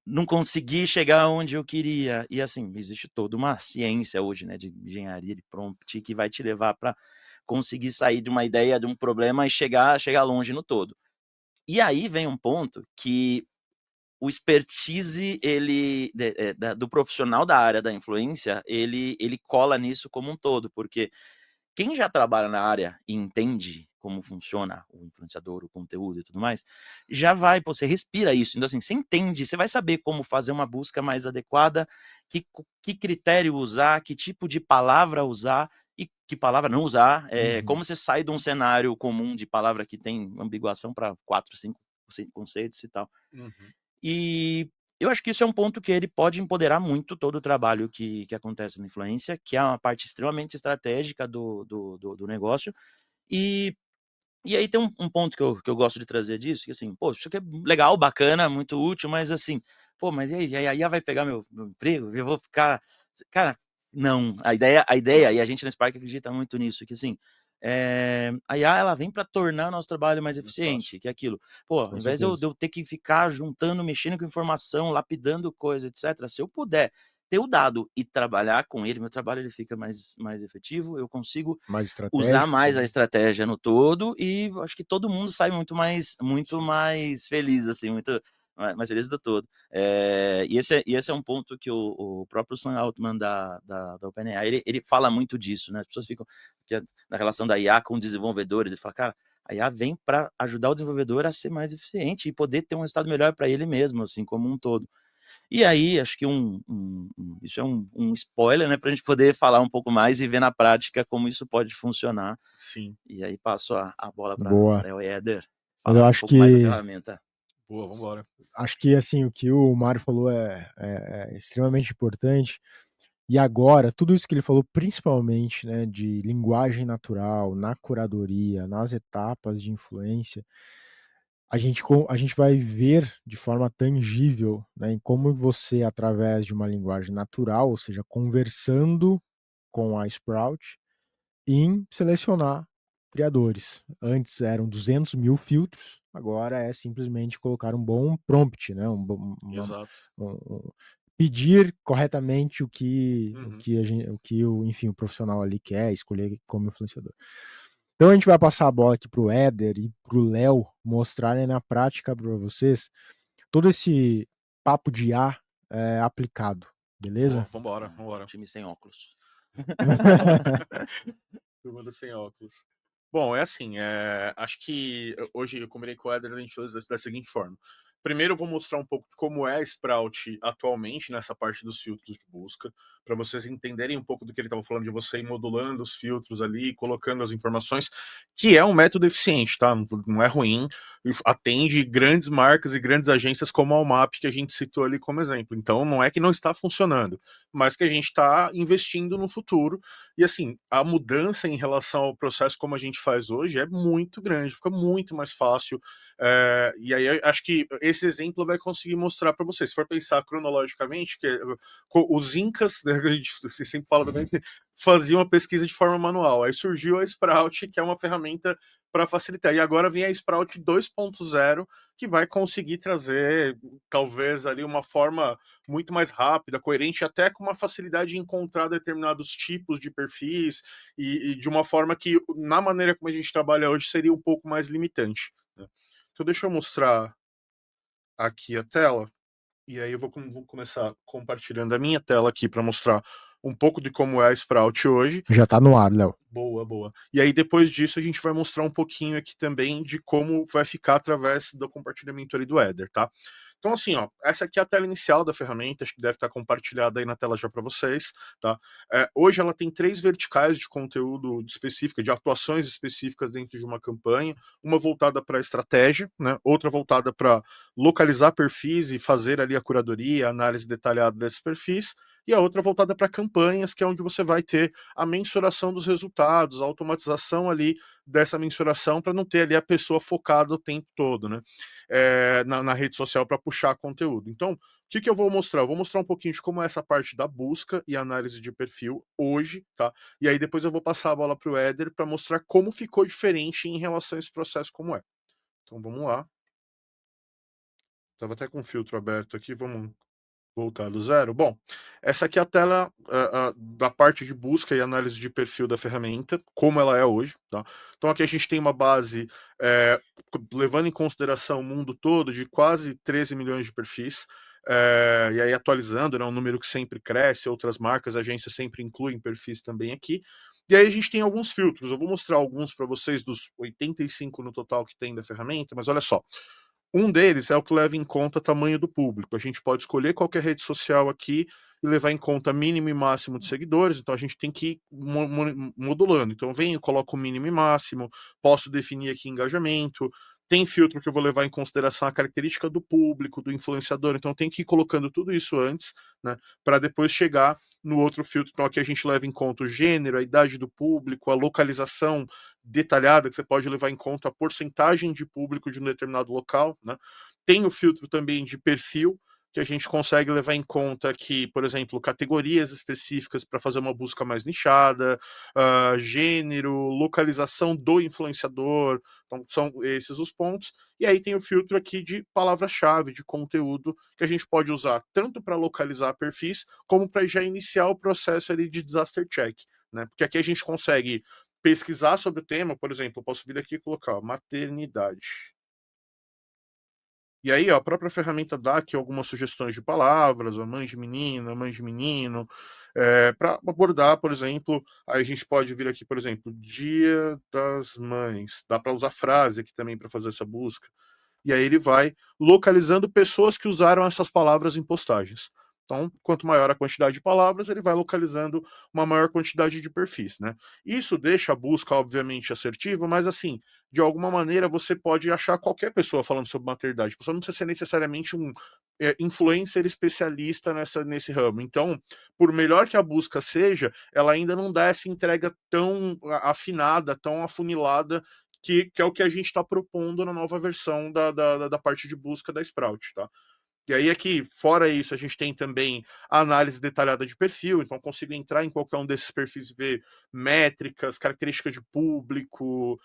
não consegui chegar onde eu queria. E assim, existe toda uma ciência hoje, né, de engenharia de prompt que vai te levar para conseguir sair de uma ideia, de um problema e chegar longe no todo. E aí vem um ponto que o expertise ele do profissional da área da influência, ele cola nisso como um todo, porque quem já trabalha na área e entende como funciona o influenciador, o conteúdo e tudo mais, já vai, pô, você respira isso. Então, assim, você entende, você vai saber como fazer uma busca mais adequada, que critério usar, que tipo de palavra usar e que palavra não usar, como você sai de um cenário comum de palavra que tem ambiguação para 4, 5 conceitos e tal. Uhum. E eu acho que isso é um ponto que ele pode empoderar muito todo o trabalho que acontece na influência, que é uma parte extremamente estratégica do negócio. E e aí tem um ponto que eu gosto de trazer disso, que assim, pô, isso aqui é legal, bacana, muito útil, mas assim, pô, mas e aí? A IA vai pegar meu emprego? Eu vou ficar. Cara, não. A ideia, e a gente na Spark acredita muito nisso, que assim, a IA ela vem para tornar o nosso trabalho mais Mais eficiente, fácil. que é aquilo. Pô, ao Com invés de eu certeza. ter que ficar juntando, mexendo com informação, lapidando coisa, etc., se eu puder ter o dado e trabalhar com ele, meu trabalho ele fica mais efetivo, eu consigo Mais usar estratégico mais a também. estratégia no todo e acho que todo mundo sai muito Sim. mais feliz, assim, muito mais feliz do todo. E esse é um ponto que o próprio Sam Altman da OpenAI, ele fala muito disso, né, as pessoas ficam na relação da IA com desenvolvedores, ele fala: "Cara, a IA vem para ajudar o desenvolvedor a ser mais eficiente e poder ter um resultado melhor para ele mesmo, assim, como um todo". E aí, acho que isso é um spoiler, né, pra gente poder falar um pouco mais e ver na prática como isso pode funcionar. Sim. E aí passo a bola para Boa. Léo e Éder Mas eu falar um acho pouco mais da que ferramenta. Boa, vambora. assim, o que o Mário falou é extremamente importante. E agora, tudo isso que ele falou, principalmente, né, de linguagem natural, na curadoria, nas etapas de influência, a gente vai ver de forma tangível, né, em como você, através de uma linguagem natural, ou seja, conversando com a Sprout, em selecionar criadores. Antes eram 200.000 filtros, agora é simplesmente colocar um bom prompt, né, Exato. pedir corretamente o que Uhum. enfim, o profissional ali quer, escolher como influenciador. Então a gente vai passar a bola aqui pro Éder e pro Léo mostrarem na prática para vocês todo esse papo de IA aplicado, Boa, beleza? vambora. Time sem óculos. Turma do sem óculos. Bom, é assim, acho que hoje eu combinei com o Éder, a gente fez da seguinte forma. Primeiro eu vou mostrar um pouco de como é a Sprout atualmente nessa parte dos filtros de busca, para vocês entenderem um pouco do que ele estava falando, de você ir modulando os filtros ali, colocando as informações, que é um método eficiente, tá? Não é ruim, atende grandes marcas e grandes agências como a Almap, que a gente citou ali como exemplo. Então não é que não está funcionando, mas que a gente está investindo no futuro. E assim, a mudança em relação ao processo como a gente faz hoje é muito grande, fica muito mais fácil. E aí acho que esse exemplo vai conseguir mostrar para vocês. Se for pensar cronologicamente, que os Incas, né, a gente sempre fala também, que faziam a pesquisa de forma manual. Aí surgiu a Sprout, que é uma ferramenta para facilitar. E agora vem a Sprout 2.0, que vai conseguir trazer, talvez, ali uma forma muito mais rápida, coerente, até com uma facilidade de encontrar determinados tipos de perfis e de uma forma que, na maneira como a gente trabalha hoje, seria um pouco mais limitante, né? Então deixa eu mostrar aqui a tela, e aí eu vou começar compartilhando a minha tela aqui para mostrar um pouco de como é a Sprout hoje. Já tá no ar, Léo. Boa. E aí depois disso a gente vai mostrar um pouquinho aqui também de como vai ficar através do compartilhamento ali do Éder, tá? Então, assim, ó, essa aqui é a tela inicial da ferramenta, acho que deve estar compartilhada aí na tela já para vocês, tá? Hoje ela tem 3 verticais de conteúdo específica, de atuações específicas dentro de uma campanha, uma voltada para estratégia, né? Outra voltada para localizar perfis e fazer ali a curadoria, a análise detalhada desses perfis, e a outra voltada para campanhas, que é onde você vai ter a mensuração dos resultados, a automatização ali dessa mensuração para não ter ali a pessoa focada o tempo todo, né? Na rede social para puxar conteúdo. Então, o que eu vou mostrar? Eu vou mostrar um pouquinho de como é essa parte da busca e análise de perfil hoje, tá? E aí depois eu vou passar a bola para o Éder para mostrar como ficou diferente em relação a esse processo como é. Então vamos lá. Estava até com o filtro aberto aqui, vamos voltar do zero. Bom, essa aqui é a tela da parte de busca e análise de perfil da ferramenta, como ela é hoje, tá? Então aqui a gente tem uma base, levando em consideração o mundo todo, de quase 13 milhões de perfis, e aí atualizando, né, um número que sempre cresce, outras marcas, agências sempre incluem perfis também aqui. E aí a gente tem alguns filtros, eu vou mostrar alguns para vocês dos 85 no total que tem da ferramenta, mas olha só. Um deles é o que leva em conta o tamanho do público. A gente pode escolher qualquer rede social aqui e levar em conta mínimo e máximo de seguidores, então a gente tem que ir modulando. Então venho, coloco o mínimo e máximo, posso definir aqui engajamento, tem filtro que eu vou levar em consideração a característica do público, do influenciador, então tem que ir colocando tudo isso antes, né, para depois chegar no outro filtro. Então aqui a gente leva em conta o gênero, a idade do público, a localização detalhada, que você pode levar em conta a porcentagem de público de um determinado local, né? Tem o filtro também de perfil, que a gente consegue levar em conta aqui, por exemplo, categorias específicas para fazer uma busca mais nichada, gênero, localização do influenciador, então são esses os pontos. E aí tem o filtro aqui de palavra-chave, de conteúdo, que a gente pode usar tanto para localizar perfis, como para já iniciar o processo ali de disaster check, né? Porque aqui a gente consegue pesquisar sobre o tema, por exemplo, eu posso vir aqui e colocar ó, maternidade. E aí, ó, a própria ferramenta dá aqui algumas sugestões de palavras, ó, mãe de menina, mãe de menino, para abordar, por exemplo, aí a gente pode vir aqui, por exemplo, Dia das Mães. Dá para usar frase aqui também para fazer essa busca. E aí ele vai localizando pessoas que usaram essas palavras em postagens. Então, quanto maior a quantidade de palavras, ele vai localizando uma maior quantidade de perfis, né? Isso deixa a busca, obviamente, assertiva, mas assim, de alguma maneira você pode achar qualquer pessoa falando sobre maternidade. A pessoa não precisa ser necessariamente um influencer especialista nesse ramo. Então, por melhor que a busca seja, ela ainda não dá essa entrega tão afinada, tão afunilada que é o que a gente está propondo na nova versão da parte de busca da Sprout, tá? E aí aqui, fora isso, a gente tem também a análise detalhada de perfil, então consigo entrar em qualquer um desses perfis e ver métricas, características de público,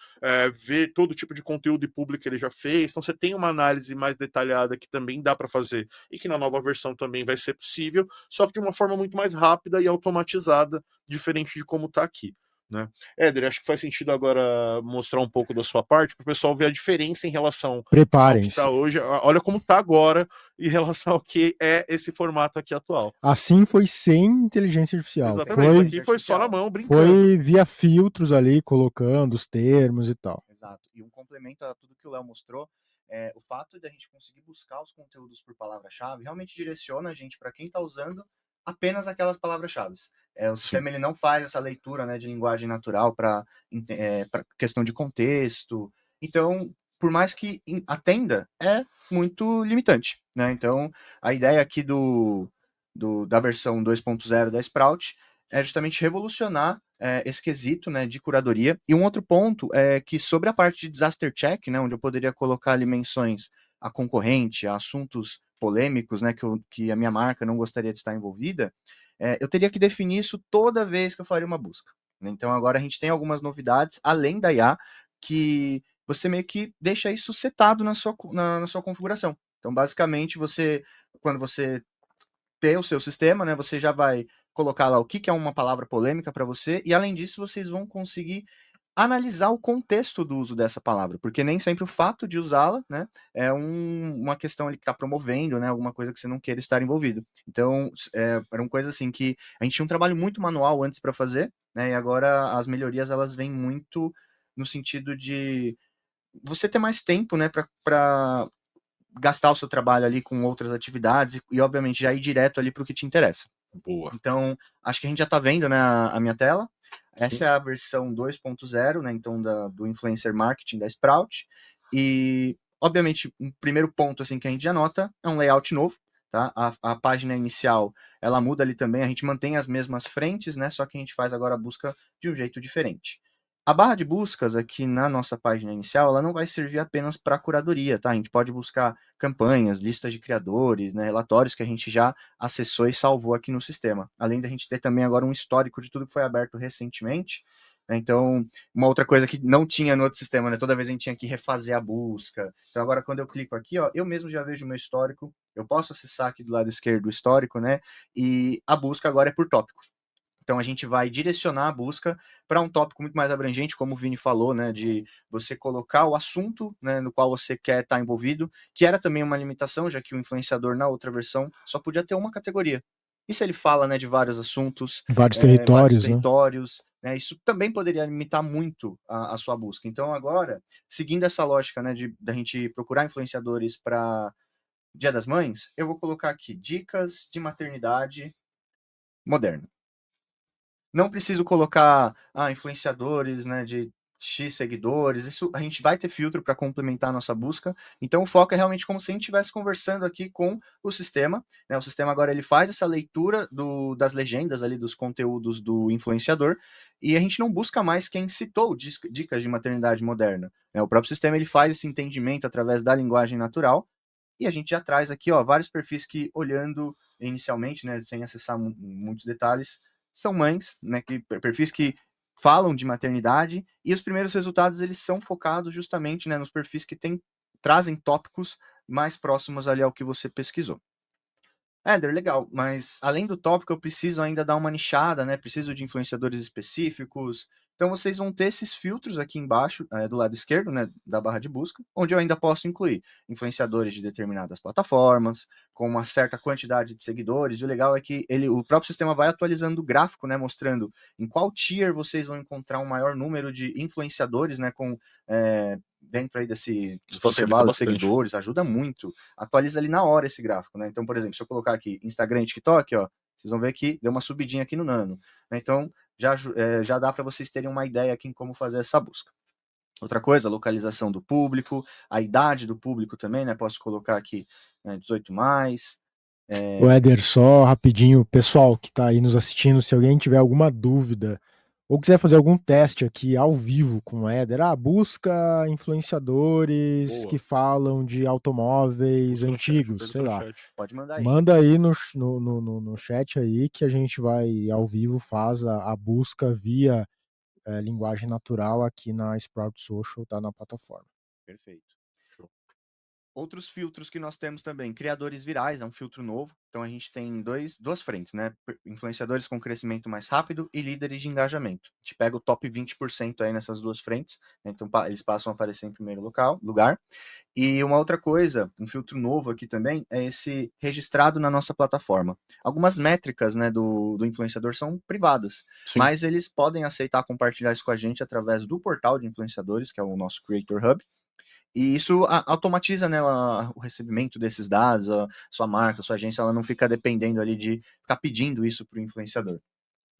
ver todo tipo de conteúdo e público que ele já fez. Então você tem uma análise mais detalhada que também dá para fazer e que na nova versão também vai ser possível, só que de uma forma muito mais rápida e automatizada, diferente de como está aqui. Né? Éder, acho que faz sentido agora mostrar um pouco da sua parte para o pessoal ver a diferença em relação ao que Preparem-se. está hoje. Olha como está agora em relação ao que é esse formato aqui atual. Assim foi sem inteligência artificial. Exatamente, aqui foi só na mão, brincando. Foi via filtros ali, colocando os termos e tal. Exato. E um complemento a tudo que o Léo mostrou, o fato de a gente conseguir buscar os conteúdos por palavra-chave realmente direciona a gente para quem está usando apenas aquelas palavras-chave. O sistema ele não faz essa leitura, né, de linguagem natural para questão de contexto. Então, por mais que atenda, é muito limitante, né? Então, a ideia aqui da versão 2.0 da Sprout é justamente revolucionar esse quesito, né, de curadoria. E um outro ponto é que sobre a parte de disaster check, né, onde eu poderia colocar ali menções a concorrente, a assuntos polêmicos, né, que a minha marca não gostaria de estar envolvida, eu teria que definir isso toda vez que eu faria uma busca. Então agora a gente tem algumas novidades, além da IA, que você meio que deixa isso setado na sua configuração. Então basicamente quando você ter o seu sistema, né, você já vai colocar lá o que é uma palavra polêmica para você, e além disso vocês vão conseguir analisar o contexto do uso dessa palavra, porque nem sempre o fato de usá-la, né, é uma questão ali que está promovendo, né, alguma coisa que você não queira estar envolvido. Então, era uma coisa assim que a gente tinha um trabalho muito manual antes para fazer, né, e agora as melhorias elas vêm muito no sentido de você ter mais tempo, né, para gastar o seu trabalho ali com outras atividades e obviamente, já ir direto ali para o que te interessa. Boa. Então, acho que a gente já está vendo, né, a minha tela. Sim. Essa é a versão 2.0, né, então do Influencer Marketing da Sprout. E, obviamente, um primeiro ponto assim, que a gente já nota é um layout novo. Tá? A página inicial, ela muda ali também, a gente mantém as mesmas frentes, né, só que a gente faz agora a busca de um jeito diferente. A barra de buscas aqui na nossa página inicial, ela não vai servir apenas para curadoria, tá? A gente pode buscar campanhas, listas de criadores, né, relatórios que a gente já acessou e salvou aqui no sistema. Além da gente ter também agora um histórico de tudo que foi aberto recentemente. Então, uma outra coisa que não tinha no outro sistema, né? Toda vez a gente tinha que refazer a busca. Então, agora quando eu clico aqui, ó, eu mesmo já vejo o meu histórico. Eu posso acessar aqui do lado esquerdo o histórico, né? E a busca agora é por tópico. Então, a gente vai direcionar a busca para um tópico muito mais abrangente, como o Vini falou, né, de você colocar o assunto, né, no qual você quer estar envolvido, que era também uma limitação, já que o influenciador, na outra versão, só podia ter uma categoria. E se ele fala, né, de vários assuntos, Vários vários territórios, né? territórios, né, isso também poderia limitar muito a sua busca. Então, agora, seguindo essa lógica, né, da gente procurar influenciadores para Dia das Mães, eu vou colocar aqui dicas de maternidade moderna. Não preciso colocar influenciadores, né, de X seguidores, isso a gente vai ter filtro para complementar a nossa busca, então o foco é realmente como se a gente estivesse conversando aqui com o sistema, né, o sistema agora ele faz essa leitura das legendas ali, dos conteúdos do influenciador, e a gente não busca mais quem citou dicas de maternidade moderna, né, o próprio sistema ele faz esse entendimento através da linguagem natural, e a gente já traz aqui, ó, vários perfis que, olhando inicialmente, né, sem acessar muitos detalhes, são mães, né, perfis que falam de maternidade, e os primeiros resultados eles são focados justamente, né, nos perfis que trazem tópicos mais próximos ali ao que você pesquisou. Éder, legal, mas além do tópico eu preciso ainda dar uma nichada, né? Preciso de influenciadores específicos. Então vocês vão ter esses filtros aqui embaixo, do lado esquerdo, né, da barra de busca, onde eu ainda posso incluir influenciadores de determinadas plataformas, com uma certa quantidade de seguidores. E o legal é que o próprio sistema vai atualizando o gráfico, né, mostrando em qual tier vocês vão encontrar um maior número de influenciadores, né, com dentro aí desse intervalo de seguidores, ajuda muito. Atualiza ali na hora esse gráfico, né? Então, por exemplo, se eu colocar aqui Instagram e TikTok, ó, vocês vão ver que deu uma subidinha aqui no Nano. Então, já dá para vocês terem uma ideia aqui em como fazer essa busca. Outra coisa, a localização do público, a idade do público também, né? Posso colocar aqui 18+. O Éder, só rapidinho, pessoal que está aí nos assistindo, se alguém tiver alguma dúvida ou quiser fazer algum teste aqui ao vivo com o Éder, busca influenciadores Boa. que falam de automóveis Busca no antigos, chat, sei lá. chat. Pode mandar aí. Manda aí no chat aí que a gente vai ao vivo, faz a busca via linguagem natural aqui na Sprout Social, tá na plataforma. Perfeito. Show. Outros filtros que nós temos também, criadores virais, é um filtro novo. Então a gente tem duas frentes, né? Influenciadores com crescimento mais rápido e líderes de engajamento. A gente pega o top 20% aí nessas duas frentes, né? Então eles passam a aparecer em primeiro lugar. E uma outra coisa, um filtro novo aqui também, é esse registrado na nossa plataforma. Algumas métricas, né, do influenciador são privadas, Sim. mas eles podem aceitar compartilhar isso com a gente através do portal de influenciadores, que é o nosso Creator Hub. E isso automatiza, né, o recebimento desses dados, a sua marca, a sua agência, ela não fica dependendo ali de ficar pedindo isso para o influenciador.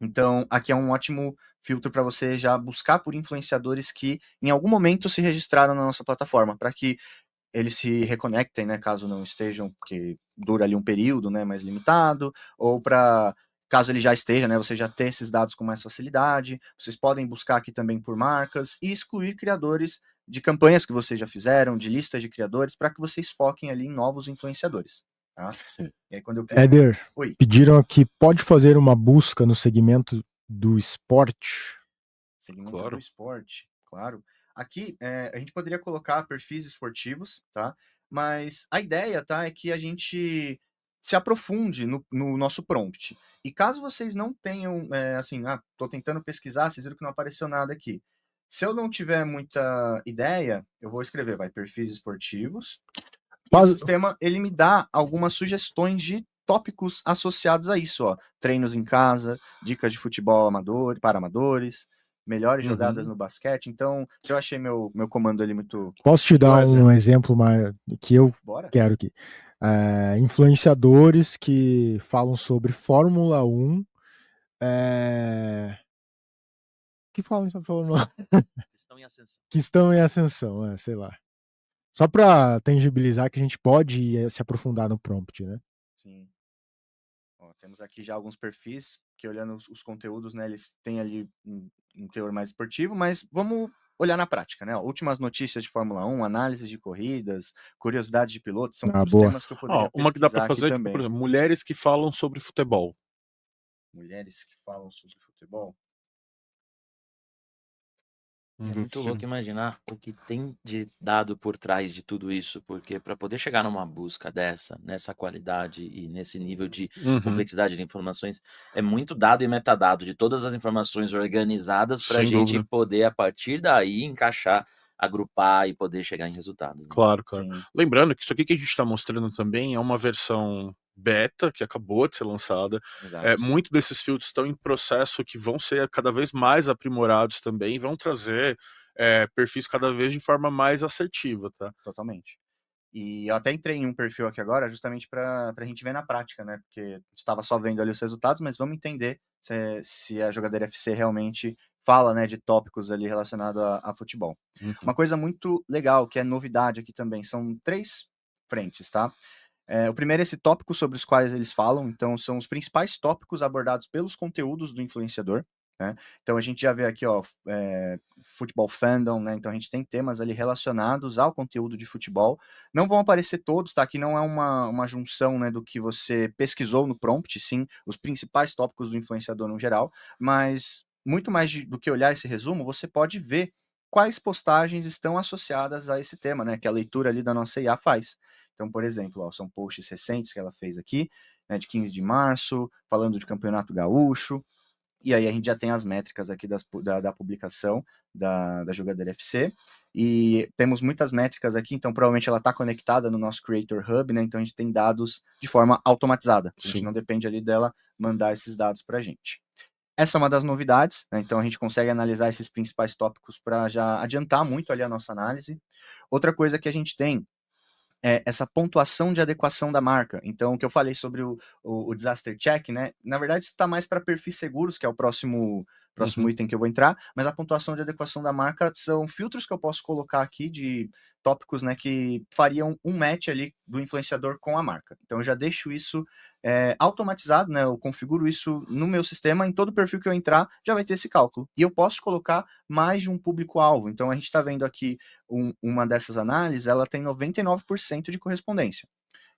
Então, aqui é um ótimo filtro para você já buscar por influenciadores que em algum momento se registraram na nossa plataforma, para que eles se reconectem, né, caso não estejam, porque dura ali um período, né, mais limitado, ou para caso ele já esteja, né, você já ter esses dados com mais facilidade. Vocês podem buscar aqui também por marcas e excluir criadores de campanhas que vocês já fizeram, de listas de criadores, para que vocês foquem ali em novos influenciadores. Tá? E aí, quando eu clico... Éder, pediram aqui, pode fazer uma busca no segmento do esporte? Segmento do esporte, claro. Aqui, a gente poderia colocar perfis esportivos, tá? Mas a ideia, tá, é que a gente se aprofunde no nosso prompt. E caso vocês não tenham, tô tentando pesquisar, vocês viram que não apareceu nada aqui. Se eu não tiver muita ideia, eu vou escrever, perfis esportivos. E o sistema, ele me dá algumas sugestões de tópicos associados a isso, ó. Treinos em casa, dicas de futebol para amadores, melhores jogadas no basquete. Então, se eu achei meu comando ali muito... Posso te dar um exemplo que eu Bora. Quero aqui. Influenciadores que falam sobre Fórmula 1. Que falam sobre Fórmula 1? Estão em ascensão. Que estão em ascensão, sei lá. Só para tangibilizar que a gente pode se aprofundar no prompt, né? Sim. Ó, temos aqui já alguns perfis que, olhando os conteúdos, né, eles têm ali um teor mais esportivo, mas vamos olhar na prática, né? Ó, últimas notícias de Fórmula 1, análises de corridas, curiosidades de pilotos, são todos Boa. temas que eu poderia Uma que dá pra pesquisar aqui fazer, tipo, por também. exemplo, mulheres que falam sobre futebol. Mulheres que falam sobre futebol. É muito louco imaginar o que tem de dado por trás de tudo isso, porque para poder chegar numa busca dessa, nessa qualidade e nesse nível de Uhum. complexidade de informações, é muito dado e metadado de todas as informações organizadas para a Sem gente dúvida. poder, a partir daí, encaixar, agrupar e poder chegar em resultados. Né? Claro, claro. Sim. Lembrando que isso aqui que a gente está mostrando também é uma versão beta que acabou de ser lançada. Exato. Muitos desses filtros estão em processo que vão ser cada vez mais aprimorados também e vão trazer perfis cada vez de forma mais assertiva, tá? Totalmente. E eu até entrei em um perfil aqui agora justamente para a gente ver na prática, né? Porque estava só vendo ali os resultados, mas vamos entender se a Jogadeira FC realmente fala, né, de tópicos ali relacionados a futebol. Uhum. Uma coisa muito legal, que é novidade aqui também, são 3 frentes, tá? O primeiro é esse tópico sobre os quais eles falam, então são os principais tópicos abordados pelos conteúdos do influenciador, né? Então a gente já vê aqui, ó, futebol fandom, né? Então a gente tem temas ali relacionados ao conteúdo de futebol. Não vão aparecer todos, tá? Aqui não é uma junção, né, do que você pesquisou no prompt, sim, os principais tópicos do influenciador no geral, mas muito mais do que olhar esse resumo, você pode ver quais postagens estão associadas a esse tema, né? Que a leitura ali da nossa IA faz. Então, por exemplo, ó, são posts recentes que ela fez aqui, né, de 15 de março, falando de Campeonato Gaúcho, e aí a gente já tem as métricas aqui da publicação da Jogadeira FC, e temos muitas métricas aqui, então provavelmente ela está conectada no nosso Creator Hub, né, então a gente tem dados de forma automatizada, a gente Sim. não depende ali dela mandar esses dados para a gente. Essa é uma das novidades, né, então a gente consegue analisar esses principais tópicos para já adiantar muito ali a nossa análise. Outra coisa que a gente tem essa pontuação de adequação da marca. Então, o que eu falei sobre o disaster check, né? Na verdade, isso está mais para perfis seguros, que é o próximo item que eu vou entrar, mas a pontuação de adequação da marca são filtros que eu posso colocar aqui de tópicos, né, que fariam um match ali do influenciador com a marca. Então, eu já deixo isso automatizado, né? Eu configuro isso no meu sistema, em todo perfil que eu entrar, já vai ter esse cálculo. E eu posso colocar mais de um público-alvo. Então, a gente está vendo aqui uma dessas análises, ela tem 99% de correspondência.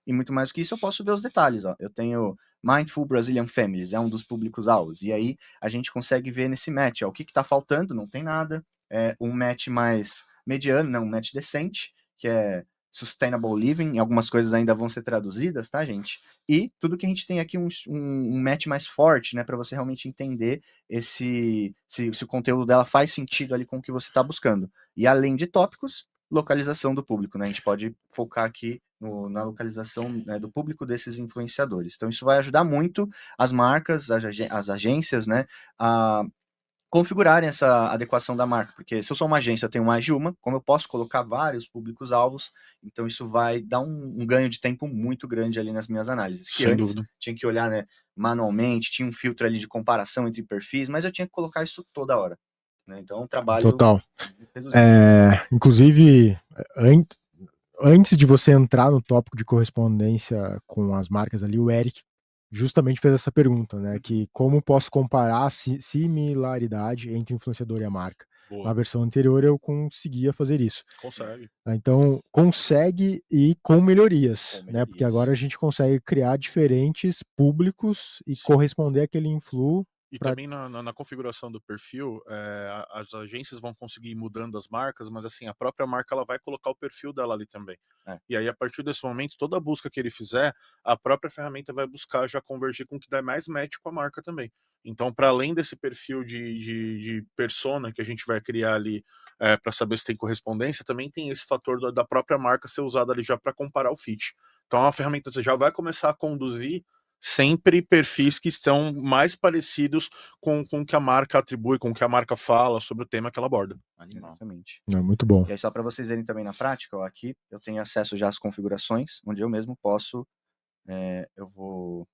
E muito mais do que isso, eu posso ver os detalhes. Ó. Eu tenho Mindful Brazilian Families, é um dos públicos-alvos. E aí a gente consegue ver nesse match, ó, o que está faltando, não tem nada. Um match mais mediano, não, um match decente, que é Sustainable Living, algumas coisas ainda vão ser traduzidas, tá, gente? E tudo que a gente tem aqui, um match mais forte, né, para você realmente entender se o conteúdo dela faz sentido ali com o que você está buscando. E além de tópicos, localização do público, né? A gente pode focar aqui na localização, né, do público desses influenciadores. Então, isso vai ajudar muito as marcas, as agências, né, a configurarem essa adequação da marca, porque se eu sou uma agência, eu tenho mais de uma, como eu posso colocar vários públicos-alvos, então isso vai dar um ganho de tempo muito grande ali nas minhas análises, que Sem antes dúvida. tinha que olhar, né, manualmente, tinha um filtro ali de comparação entre perfis, mas eu tinha que colocar isso toda hora. Né? Então, um trabalho... Total. Inclusive, antes de você entrar no tópico de correspondência com as marcas ali, o Eric justamente fez essa pergunta, né? Que como posso comparar a similaridade entre o influenciador e a marca? Boa. Na versão anterior eu conseguia fazer isso. Consegue. Então, consegue e com melhorias, né? Porque agora a gente consegue criar diferentes públicos e corresponder àquele influ. E também na configuração do perfil, as agências vão conseguir ir mudando as marcas, mas assim, a própria marca ela vai colocar o perfil dela ali também. E aí, a partir desse momento, toda a busca que ele fizer, a própria ferramenta vai buscar já convergir com o que dá mais match com a marca também. Então, para além desse perfil de persona que a gente vai criar ali para saber se tem correspondência, também tem esse fator da própria marca ser usada ali já para comparar o fit. Então, a ferramenta já vai começar a conduzir sempre perfis que são mais parecidos com o que a marca atribui, com o que a marca fala sobre o tema que ela aborda. Animal. Exatamente. Não, muito bom. E aí, só para vocês verem também na prática, ó, aqui eu tenho acesso já às configurações, onde eu mesmo posso. Eu vou.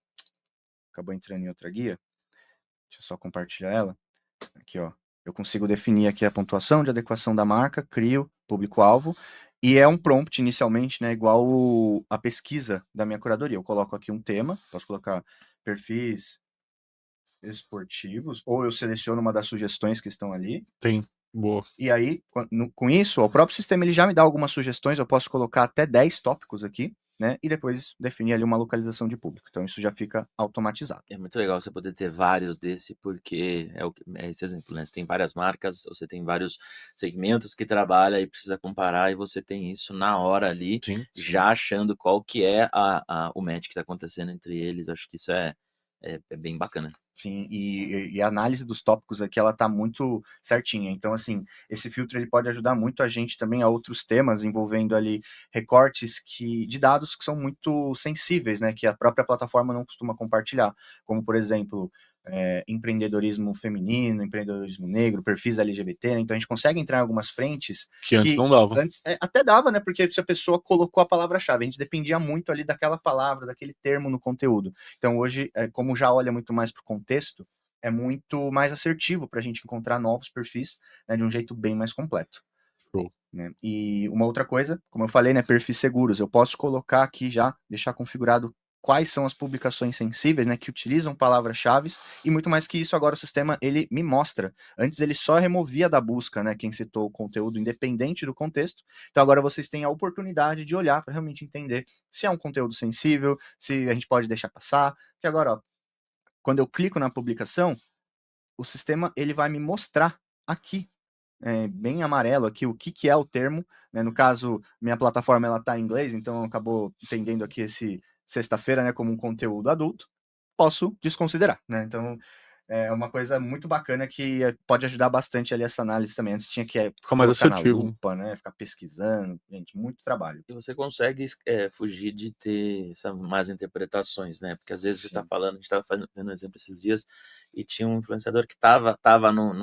Acabou entrando em outra guia. Deixa eu só compartilhar ela. Aqui, ó. Eu consigo definir aqui a pontuação de adequação da marca, crio público-alvo, e é um prompt inicialmente, né, igual a pesquisa da minha curadoria. Eu coloco aqui um tema, posso colocar perfis esportivos, ou eu seleciono uma das sugestões que estão ali. Tem. Boa. E aí, com isso, o próprio sistema ele já me dá algumas sugestões, eu posso colocar até 10 tópicos aqui, né? E depois definir ali uma localização de público. Então isso já fica automatizado. É muito legal você poder ter vários desse, porque é esse exemplo, né? Você tem várias marcas, você tem vários segmentos que trabalha e precisa comparar, e você tem isso na hora ali, Sim. já achando qual que é o match que está acontecendo entre eles. Acho que isso é bem bacana. Sim, e a análise dos tópicos aqui, ela tá muito certinha. Então, assim, esse filtro ele pode ajudar muito a gente também a outros temas, envolvendo ali recortes de dados que são muito sensíveis, né, que a própria plataforma não costuma compartilhar, como, por exemplo, empreendedorismo feminino, empreendedorismo negro, perfis LGBT, né? Então a gente consegue entrar em algumas frentes que antes não dava. Antes, até dava, né, porque se a pessoa colocou a palavra-chave, a gente dependia muito ali daquela palavra, daquele termo no conteúdo. Então hoje, como já olha muito mais para o contexto, é muito mais assertivo para a gente encontrar novos perfis, né, de um jeito bem mais completo. Show. Né? E uma outra coisa, como eu falei, né, perfis seguros, eu posso colocar aqui já, deixar configurado quais são as publicações sensíveis, né, que utilizam palavras-chave, e muito mais que isso, agora o sistema, ele me mostra. Antes ele só removia da busca, né, quem citou o conteúdo independente do contexto, então agora vocês têm a oportunidade de olhar para realmente entender se é um conteúdo sensível, se a gente pode deixar passar, que agora, ó, quando eu clico na publicação, o sistema, ele vai me mostrar aqui, bem amarelo aqui, o que é o termo, né? No caso, minha plataforma ela está em inglês, então acabou entendendo aqui esse sexta-feira, né, como um conteúdo adulto, posso desconsiderar, né? Então, é uma coisa muito bacana que pode ajudar bastante ali essa análise também. Antes tinha que Fica mais colocar na assertivo. lupa, né, ficar pesquisando, gente, muito trabalho. E você consegue fugir de ter essas más interpretações, né? Porque às vezes você está Sim. falando, a gente estava vendo um exemplo esses dias, e tinha um influenciador que estava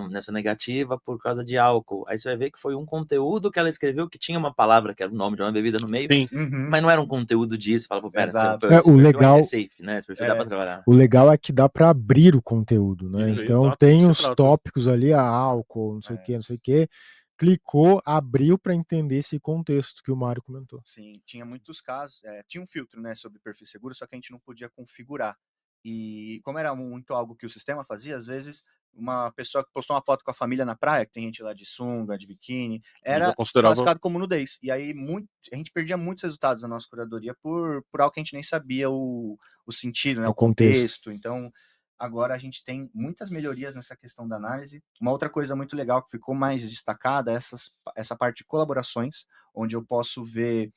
nessa negativa por causa de álcool. Aí você vai ver que foi um conteúdo que ela escreveu que tinha uma palavra, que era o nome de uma bebida no meio, Sim. Uhum. mas não era um conteúdo disso. Fala, pô, pera, Exato. esse O perfil legal- é safe, né? Esse perfil dá pra trabalhar. O legal é que dá para abrir o conteúdo, né? Isso aí, Então exato, tem disso se os trata. tópicos ali, álcool, não sei o que, não sei o que. Clicou, abriu para entender esse contexto que o Mário comentou. Sim, tinha muitos casos, tinha um filtro, né, sobre perfil seguro, só que a gente não podia configurar. E como era muito algo que o sistema fazia, às vezes uma pessoa que postou uma foto com a família na praia, que tem gente lá de sunga, de biquíni, Já era considerava. classificado como nudez. E aí a gente perdia muitos resultados na nossa curadoria por algo que a gente nem sabia o sentido, né, O o contexto. contexto. Então, agora a gente tem muitas melhorias nessa questão da análise. Uma outra coisa muito legal que ficou mais destacada é essa parte de colaborações, onde eu posso ver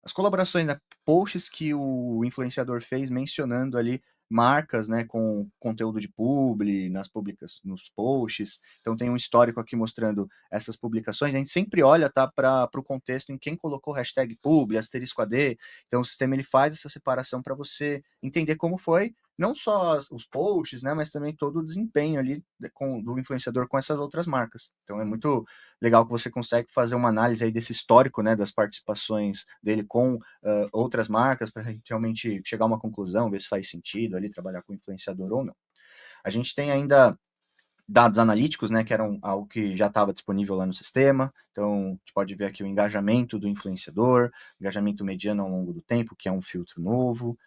as colaborações, né, posts que o influenciador fez mencionando ali marcas, né, com conteúdo de publi, nos posts. Então tem um histórico aqui mostrando essas publicações. A gente sempre olha, tá, para o contexto em quem colocou hashtag publi, asterisco AD. Então o sistema ele faz essa separação para você entender como foi, não só os posts, né, mas também todo o desempenho ali do influenciador com essas outras marcas. Então é muito legal que você consegue fazer uma análise aí desse histórico, né, das participações dele com outras marcas para realmente chegar a uma conclusão, ver se faz sentido ali trabalhar com influenciador ou não. A gente tem ainda dados analíticos, né, que eram algo que já estava disponível lá no sistema. Então, a gente pode ver aqui o engajamento do influenciador, engajamento mediano ao longo do tempo, que é um filtro novo.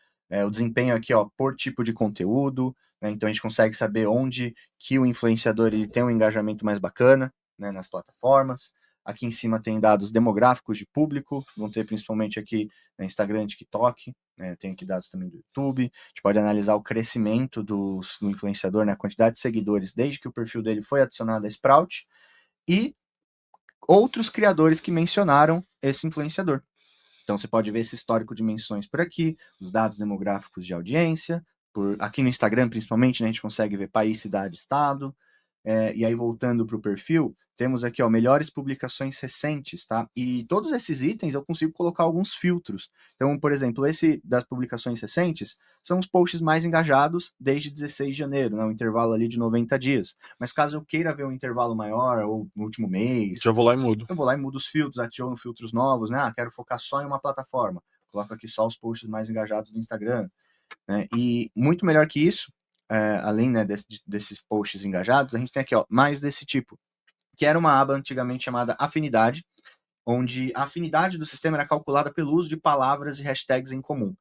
O desempenho aqui, ó, por tipo de conteúdo, né, então a gente consegue saber onde que o influenciador ele tem um engajamento mais bacana, né, nas plataformas. Aqui em cima tem dados demográficos de público, vão ter principalmente aqui no Instagram, TikTok, né, tem aqui dados também do YouTube. A gente pode analisar o crescimento do influenciador, né, a quantidade de seguidores desde que o perfil dele foi adicionado a Sprout, e outros criadores que mencionaram esse influenciador. Então você pode ver esse histórico de menções por aqui, os dados demográficos de audiência, aqui no Instagram principalmente, né, a gente consegue ver país, cidade, estado, E aí, voltando para o perfil, temos aqui, ó, melhores publicações recentes, tá? E todos esses itens eu consigo colocar alguns filtros. Então, por exemplo, esse das publicações recentes são os posts mais engajados desde 16 de janeiro, né? Um intervalo ali de 90 dias. Mas caso eu queira ver um intervalo maior, ou no último mês, Já vou lá e mudo. eu vou lá e mudo os filtros, adiciono filtros novos, né? Quero focar só em uma plataforma. Coloco aqui só os posts mais engajados do Instagram, né? E muito melhor que isso, além, né, desses posts engajados, a gente tem aqui, ó, mais desse tipo, que era uma aba antigamente chamada afinidade, onde a afinidade do sistema era calculada pelo uso de palavras e hashtags em comum.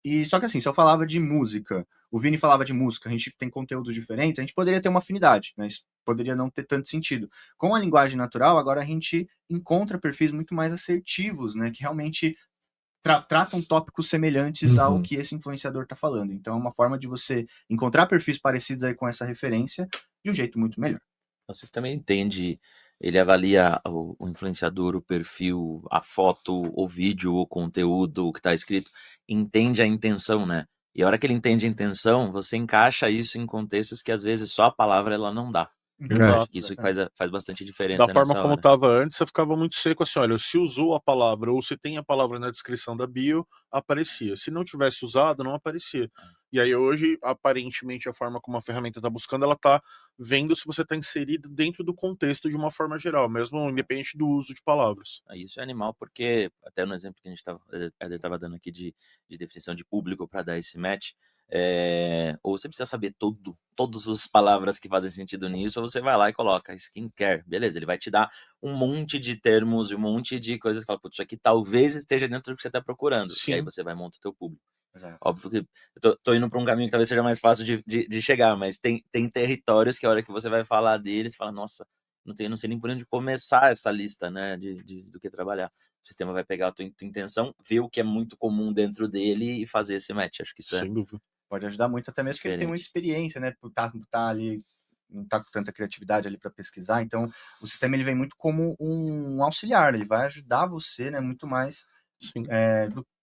E só que assim, se eu falava de música, o Vini falava de música, a gente tem conteúdos diferentes, a gente poderia ter uma afinidade, mas poderia não ter tanto sentido. Com a linguagem natural, agora a gente encontra perfis muito mais assertivos, né, que realmente tratam tópicos semelhantes ao que esse influenciador está falando. Então, é uma forma de você encontrar perfis parecidos aí com essa referência de um jeito muito melhor. O sistema entende, ele avalia o influenciador, o perfil, a foto, o vídeo, o conteúdo, o que está escrito, entende a intenção, né? E a hora que ele entende a intenção, você encaixa isso em contextos que às vezes só a palavra ela não dá. Exato. Acho que isso faz bastante diferença Da forma nessa como hora. estava antes, você ficava muito seco assim, olha, se usou a palavra ou se tem a palavra na descrição da bio, aparecia. Se não tivesse usado, não aparecia. E aí hoje, aparentemente, a forma como a ferramenta está buscando, ela está vendo se você está inserido dentro do contexto de uma forma geral, mesmo independente do uso de palavras. Isso é animal porque, até no exemplo que a gente estava dando aqui de definição de público para dar esse match, ou você precisa saber todas as palavras que fazem sentido nisso, ou você vai lá e coloca skincare, beleza, ele vai te dar um monte de termos e um monte de coisas que fala, putz, isso aqui talvez esteja dentro do que você está procurando, Sim. e aí você vai montar o teu público. Exato. Óbvio que eu tô indo para um caminho que talvez seja mais fácil de chegar, mas tem territórios que a hora que você vai falar deles, fala, nossa, não sei nem por onde começar essa lista, né, do que trabalhar. O sistema vai pegar a tua intenção, ver o que é muito comum dentro dele e fazer esse match. Acho que isso Sem dúvida. Pode ajudar muito, até mesmo porque ele tem muita experiência, né? Por tá ali, não tá com tanta criatividade ali para pesquisar. Então, o sistema ele vem muito como um auxiliar, ele vai ajudar você, né? Muito mais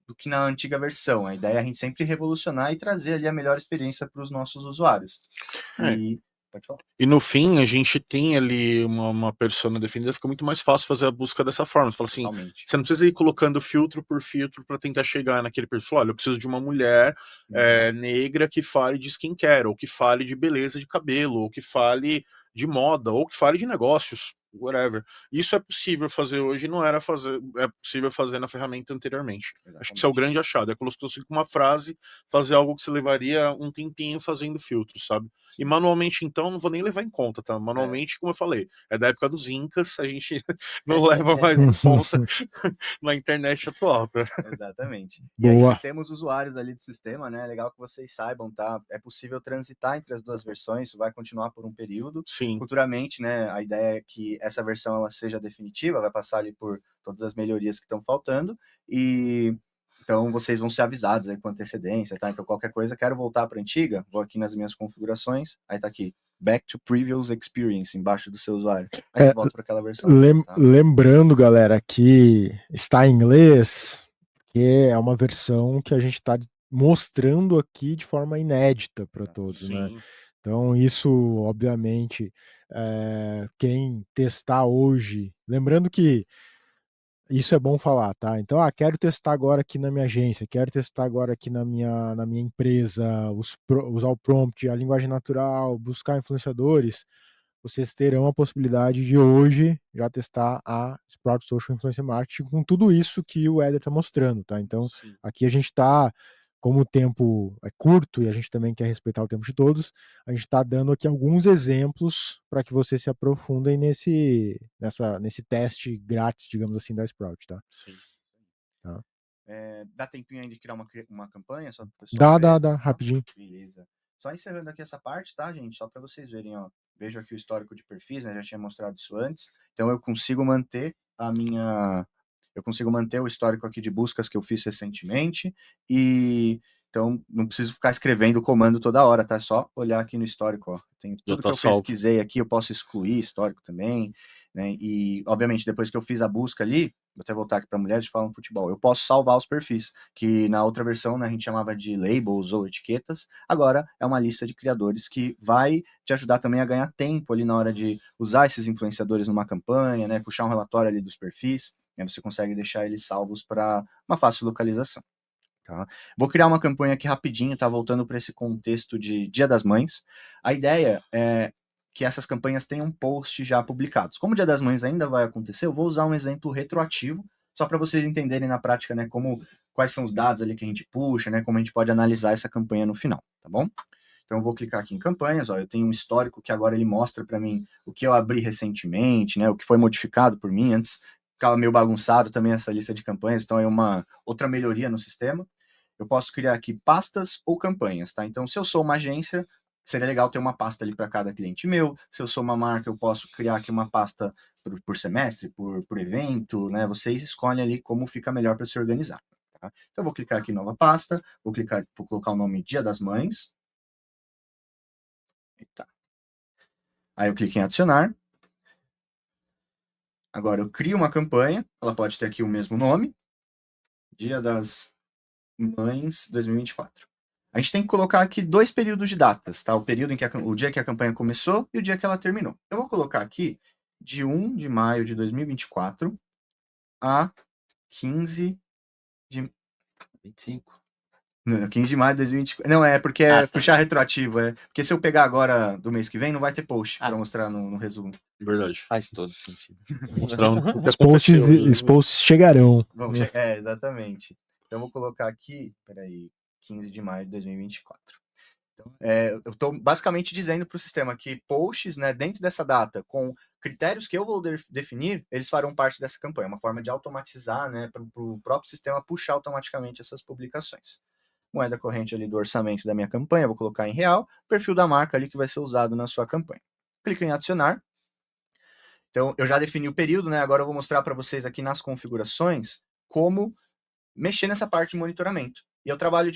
do que na antiga versão. A ideia é a gente sempre revolucionar e trazer ali a melhor experiência para os nossos usuários. Pode falar. E no fim, a gente tem ali uma persona definida, fica muito mais fácil fazer a busca dessa forma. Você fala assim, Totalmente. você não precisa ir colocando filtro por filtro para tentar chegar naquele perfil. Olha, eu preciso de uma mulher negra que fale de skincare, ou que fale de beleza de cabelo, ou que fale de moda, ou que fale de negócios, whatever. Isso é possível fazer hoje, é possível fazer na ferramenta anteriormente. Exatamente. Acho que isso é o grande achado, é que você consiga com uma frase fazer algo que você levaria um tempinho fazendo filtro, sabe? E manualmente, então, não vou nem levar em conta, tá? Manualmente, como eu falei, é da época dos Incas, a gente não leva mais em conta na internet atual, tá? Exatamente. Boa. E aí, se temos usuários ali do sistema, né? É legal que vocês saibam, tá? É possível transitar entre as duas versões, isso vai continuar por um período. Sim. Futuramente, né? A ideia é que essa versão ela seja definitiva, vai passar ali por todas as melhorias que estão faltando, e então vocês vão ser avisados aí com antecedência, tá? Então qualquer coisa, quero voltar para a antiga, vou aqui nas minhas configurações, aí tá aqui, Back to Previous Experience, embaixo do seu usuário. Aí volta para aquela versão. Tá? Lembrando, galera, que está em inglês, que é uma versão que a gente está mostrando aqui de forma inédita para todos, né? Então isso, obviamente, quem testar hoje, lembrando que isso é bom falar, tá? Então, quero testar agora aqui na minha agência, quero testar agora aqui na minha empresa, usar o prompt, a linguagem natural, buscar influenciadores, vocês terão a possibilidade de hoje já testar a Sprout Social Influencer Marketing com tudo isso que o Éder está mostrando, tá? Então, aqui a gente está, como o tempo é curto e a gente também quer respeitar o tempo de todos, a gente está dando aqui alguns exemplos para que vocês se aprofundem nesse teste grátis, digamos assim, da Sprout, tá? Sim. Tá. Dá tempinho ainda de criar uma campanha? Só pro pessoal dá, rapidinho. Beleza. Só encerrando aqui essa parte, tá, gente? Só para vocês verem, ó. Vejo aqui o histórico de perfis, né? Já tinha mostrado isso antes. Então eu consigo manter o histórico aqui de buscas que eu fiz recentemente e então não preciso ficar escrevendo o comando toda hora, tá? É só olhar aqui no histórico, ó. Tem tudo que eu pesquisei aqui, eu posso excluir histórico também, né? E obviamente depois que eu fiz a busca ali, vou até voltar aqui para mulheres que falam futebol, eu posso salvar os perfis, que na outra versão, né, a gente chamava de labels ou etiquetas, agora é uma lista de criadores que vai te ajudar também a ganhar tempo ali na hora de usar esses influenciadores numa campanha, né, puxar um relatório ali dos perfis, né, você consegue deixar eles salvos para uma fácil localização. Tá? Vou criar uma campanha aqui rapidinho, tá? Voltando para esse contexto de Dia das Mães. A ideia é que essas campanhas tenham posts já publicados. Como o Dia das Mães ainda vai acontecer, eu vou usar um exemplo retroativo, só para vocês entenderem na prática, né, quais são os dados ali que a gente puxa, né, como a gente pode analisar essa campanha no final, tá bom? Então eu vou clicar aqui em campanhas, ó, eu tenho um histórico que agora ele mostra para mim o que eu abri recentemente, né, o que foi modificado por mim, antes ficava meio bagunçado também essa lista de campanhas, então é uma outra melhoria no sistema. Eu posso criar aqui pastas ou campanhas, tá? Então, se eu sou uma agência, seria legal ter uma pasta ali para cada cliente meu. Se eu sou uma marca, eu posso criar aqui uma pasta por semestre, por evento, né? Vocês escolhem ali como fica melhor para se organizar. Tá? Então, eu vou clicar aqui em nova pasta, vou colocar o nome Dia das Mães. Eita. Aí eu clico em adicionar. Agora eu crio uma campanha, ela pode ter aqui o mesmo nome, Dia das Mães 2024. A gente tem que colocar aqui 2 períodos de datas, tá? O período em que o dia que a campanha começou e o dia que ela terminou. Eu vou colocar aqui de 1 de maio de 2024 a 15 de 25. Não, 15 de maio de 2024. Não, é porque é puxar retroativo, é. Porque se eu pegar agora do mês que vem, não vai ter post para mostrar no resumo. Verdade. Faz todo sentido. Mostrando o que Os posts, aconteceu ali. os posts chegarão. Exatamente. Então eu vou colocar aqui, peraí, 15 de maio de 2024. Então, eu estou basicamente dizendo para o sistema que posts, né, dentro dessa data, com critérios que eu vou definir, eles farão parte dessa campanha. Uma forma de automatizar, né, para o próprio sistema puxar automaticamente essas publicações. Moeda corrente ali do orçamento da minha campanha, vou colocar em real, perfil da marca ali que vai ser usado na sua campanha. Clico em adicionar. Então, eu já defini o período, né? Agora eu vou mostrar para vocês aqui nas configurações como mexer nessa parte de monitoramento. E eu trabalho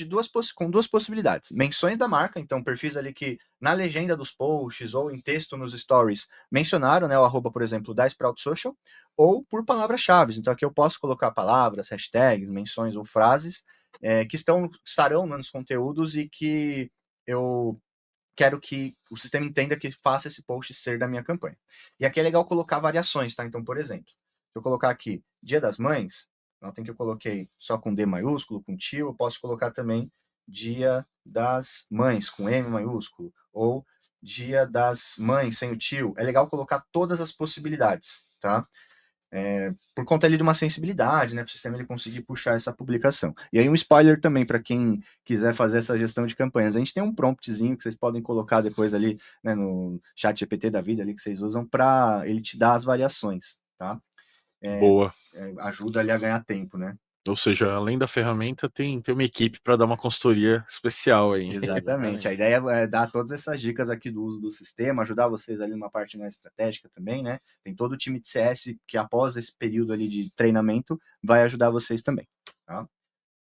com duas possibilidades. Menções da marca, então perfis ali que na legenda dos posts ou em texto nos stories mencionaram, né, o arroba, por exemplo, da Sprout Social, ou por palavras-chave. Então aqui eu posso colocar palavras, hashtags, menções ou frases que estarão nos conteúdos e que eu quero que o sistema entenda que faça esse post ser da minha campanha. E aqui é legal colocar variações, tá? Então, por exemplo, se eu colocar aqui Dia das Mães, notem que eu coloquei só com D maiúsculo, com tio, eu posso colocar também Dia das Mães, com M maiúsculo, ou Dia das Mães sem o tio. É legal colocar todas as possibilidades, tá? Por conta ali de uma sensibilidade, né, para o sistema ele conseguir puxar essa publicação. E aí um spoiler também para quem quiser fazer essa gestão de campanhas. A gente tem um promptzinho que vocês podem colocar depois ali, né, no chat GPT da vida ali que vocês usam para ele te dar as variações, tá? Boa. Ajuda ali a ganhar tempo, né? Ou seja, além da ferramenta, tem uma equipe para dar uma consultoria especial aí. Exatamente. A ideia é dar todas essas dicas aqui do uso do sistema, ajudar vocês ali numa parte mais estratégica também, né? Tem todo o time de CS que após esse período ali de treinamento vai ajudar vocês também, tá?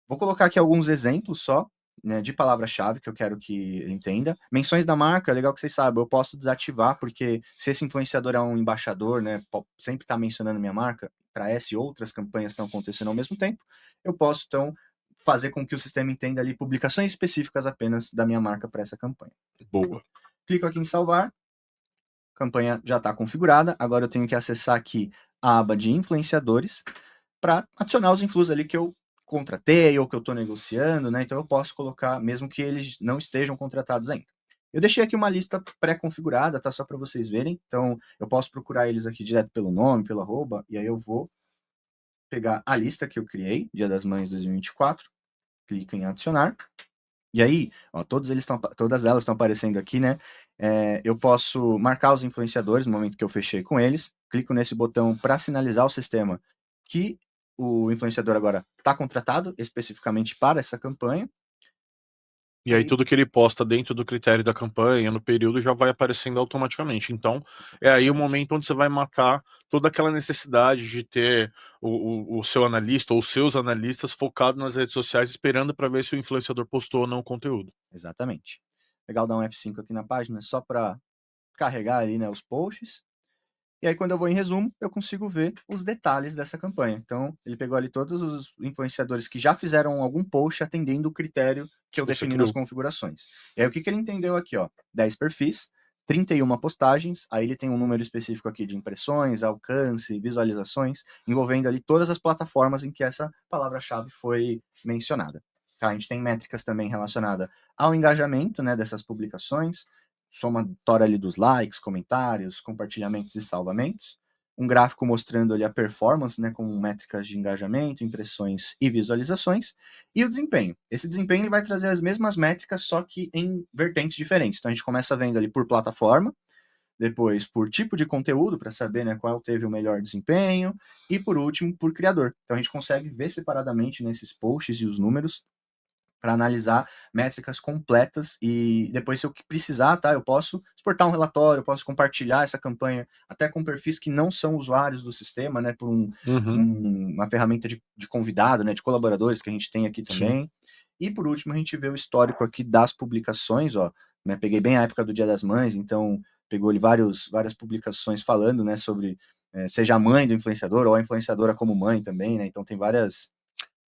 Vou colocar aqui alguns exemplos só, né, de palavra-chave que eu quero que entenda. Menções da marca, é legal que vocês saibam, eu posso desativar, porque se esse influenciador é um embaixador, né, sempre está mencionando minha marca, para essa e outras campanhas estão acontecendo ao mesmo tempo, eu posso, então, fazer com que o sistema entenda ali publicações específicas apenas da minha marca para essa campanha. Boa. Clico aqui em salvar, a campanha já está configurada, agora eu tenho que acessar aqui a aba de influenciadores para adicionar os influs ali que eu contratei ou que eu estou negociando, né? Então eu posso colocar, mesmo que eles não estejam contratados ainda. Eu deixei aqui uma lista pré-configurada, tá? Só para vocês verem. Então eu posso procurar eles aqui direto pelo nome, pelo arroba, e aí eu vou pegar a lista que eu criei, Dia das Mães 2024, clico em adicionar. E aí, ó, todas elas estão aparecendo aqui, né? Eu posso marcar os influenciadores no momento que eu fechei com eles. Clico nesse botão para sinalizar ao sistema que o influenciador agora está contratado especificamente para essa campanha. E aí tudo que ele posta dentro do critério da campanha, no período, já vai aparecendo automaticamente. Então, é aí o momento onde você vai matar toda aquela necessidade de ter o seu analista ou os seus analistas focados nas redes sociais, esperando para ver se o influenciador postou ou não o conteúdo. Exatamente. Legal dar um F5 aqui na página, só para carregar ali, né, os posts. E aí, quando eu vou em resumo, eu consigo ver os detalhes dessa campanha. Então, ele pegou ali todos os influenciadores que já fizeram algum post atendendo o critério que eu Você defini nas criou. configurações. E aí, o que ele entendeu aqui, ó? 10 perfis, 31 postagens, aí ele tem um número específico aqui de impressões, alcance, visualizações, envolvendo ali todas as plataformas em que essa palavra-chave foi mencionada. Tá? A gente tem métricas também relacionadas ao engajamento, né, dessas publicações, somatória ali dos likes, comentários, compartilhamentos e salvamentos, um gráfico mostrando ali a performance, né, com métricas de engajamento, impressões e visualizações, e o desempenho. Esse desempenho ele vai trazer as mesmas métricas, só que em vertentes diferentes. Então a gente começa vendo ali por plataforma, depois por tipo de conteúdo, para saber, né, qual teve o melhor desempenho, e por último, por criador. Então a gente consegue ver separadamente nesses posts e os números para analisar métricas completas e depois, se eu precisar, tá, eu posso exportar um relatório, eu posso compartilhar essa campanha até com perfis que não são usuários do sistema, né, por uma ferramenta de convidado, né, de colaboradores que a gente tem aqui também. Sim. E por último, a gente vê o histórico aqui das publicações, ó, né, peguei bem a época do Dia das Mães, então pegou ali várias publicações falando, né, sobre seja a mãe do influenciador ou a influenciadora como mãe também, né, então tem várias.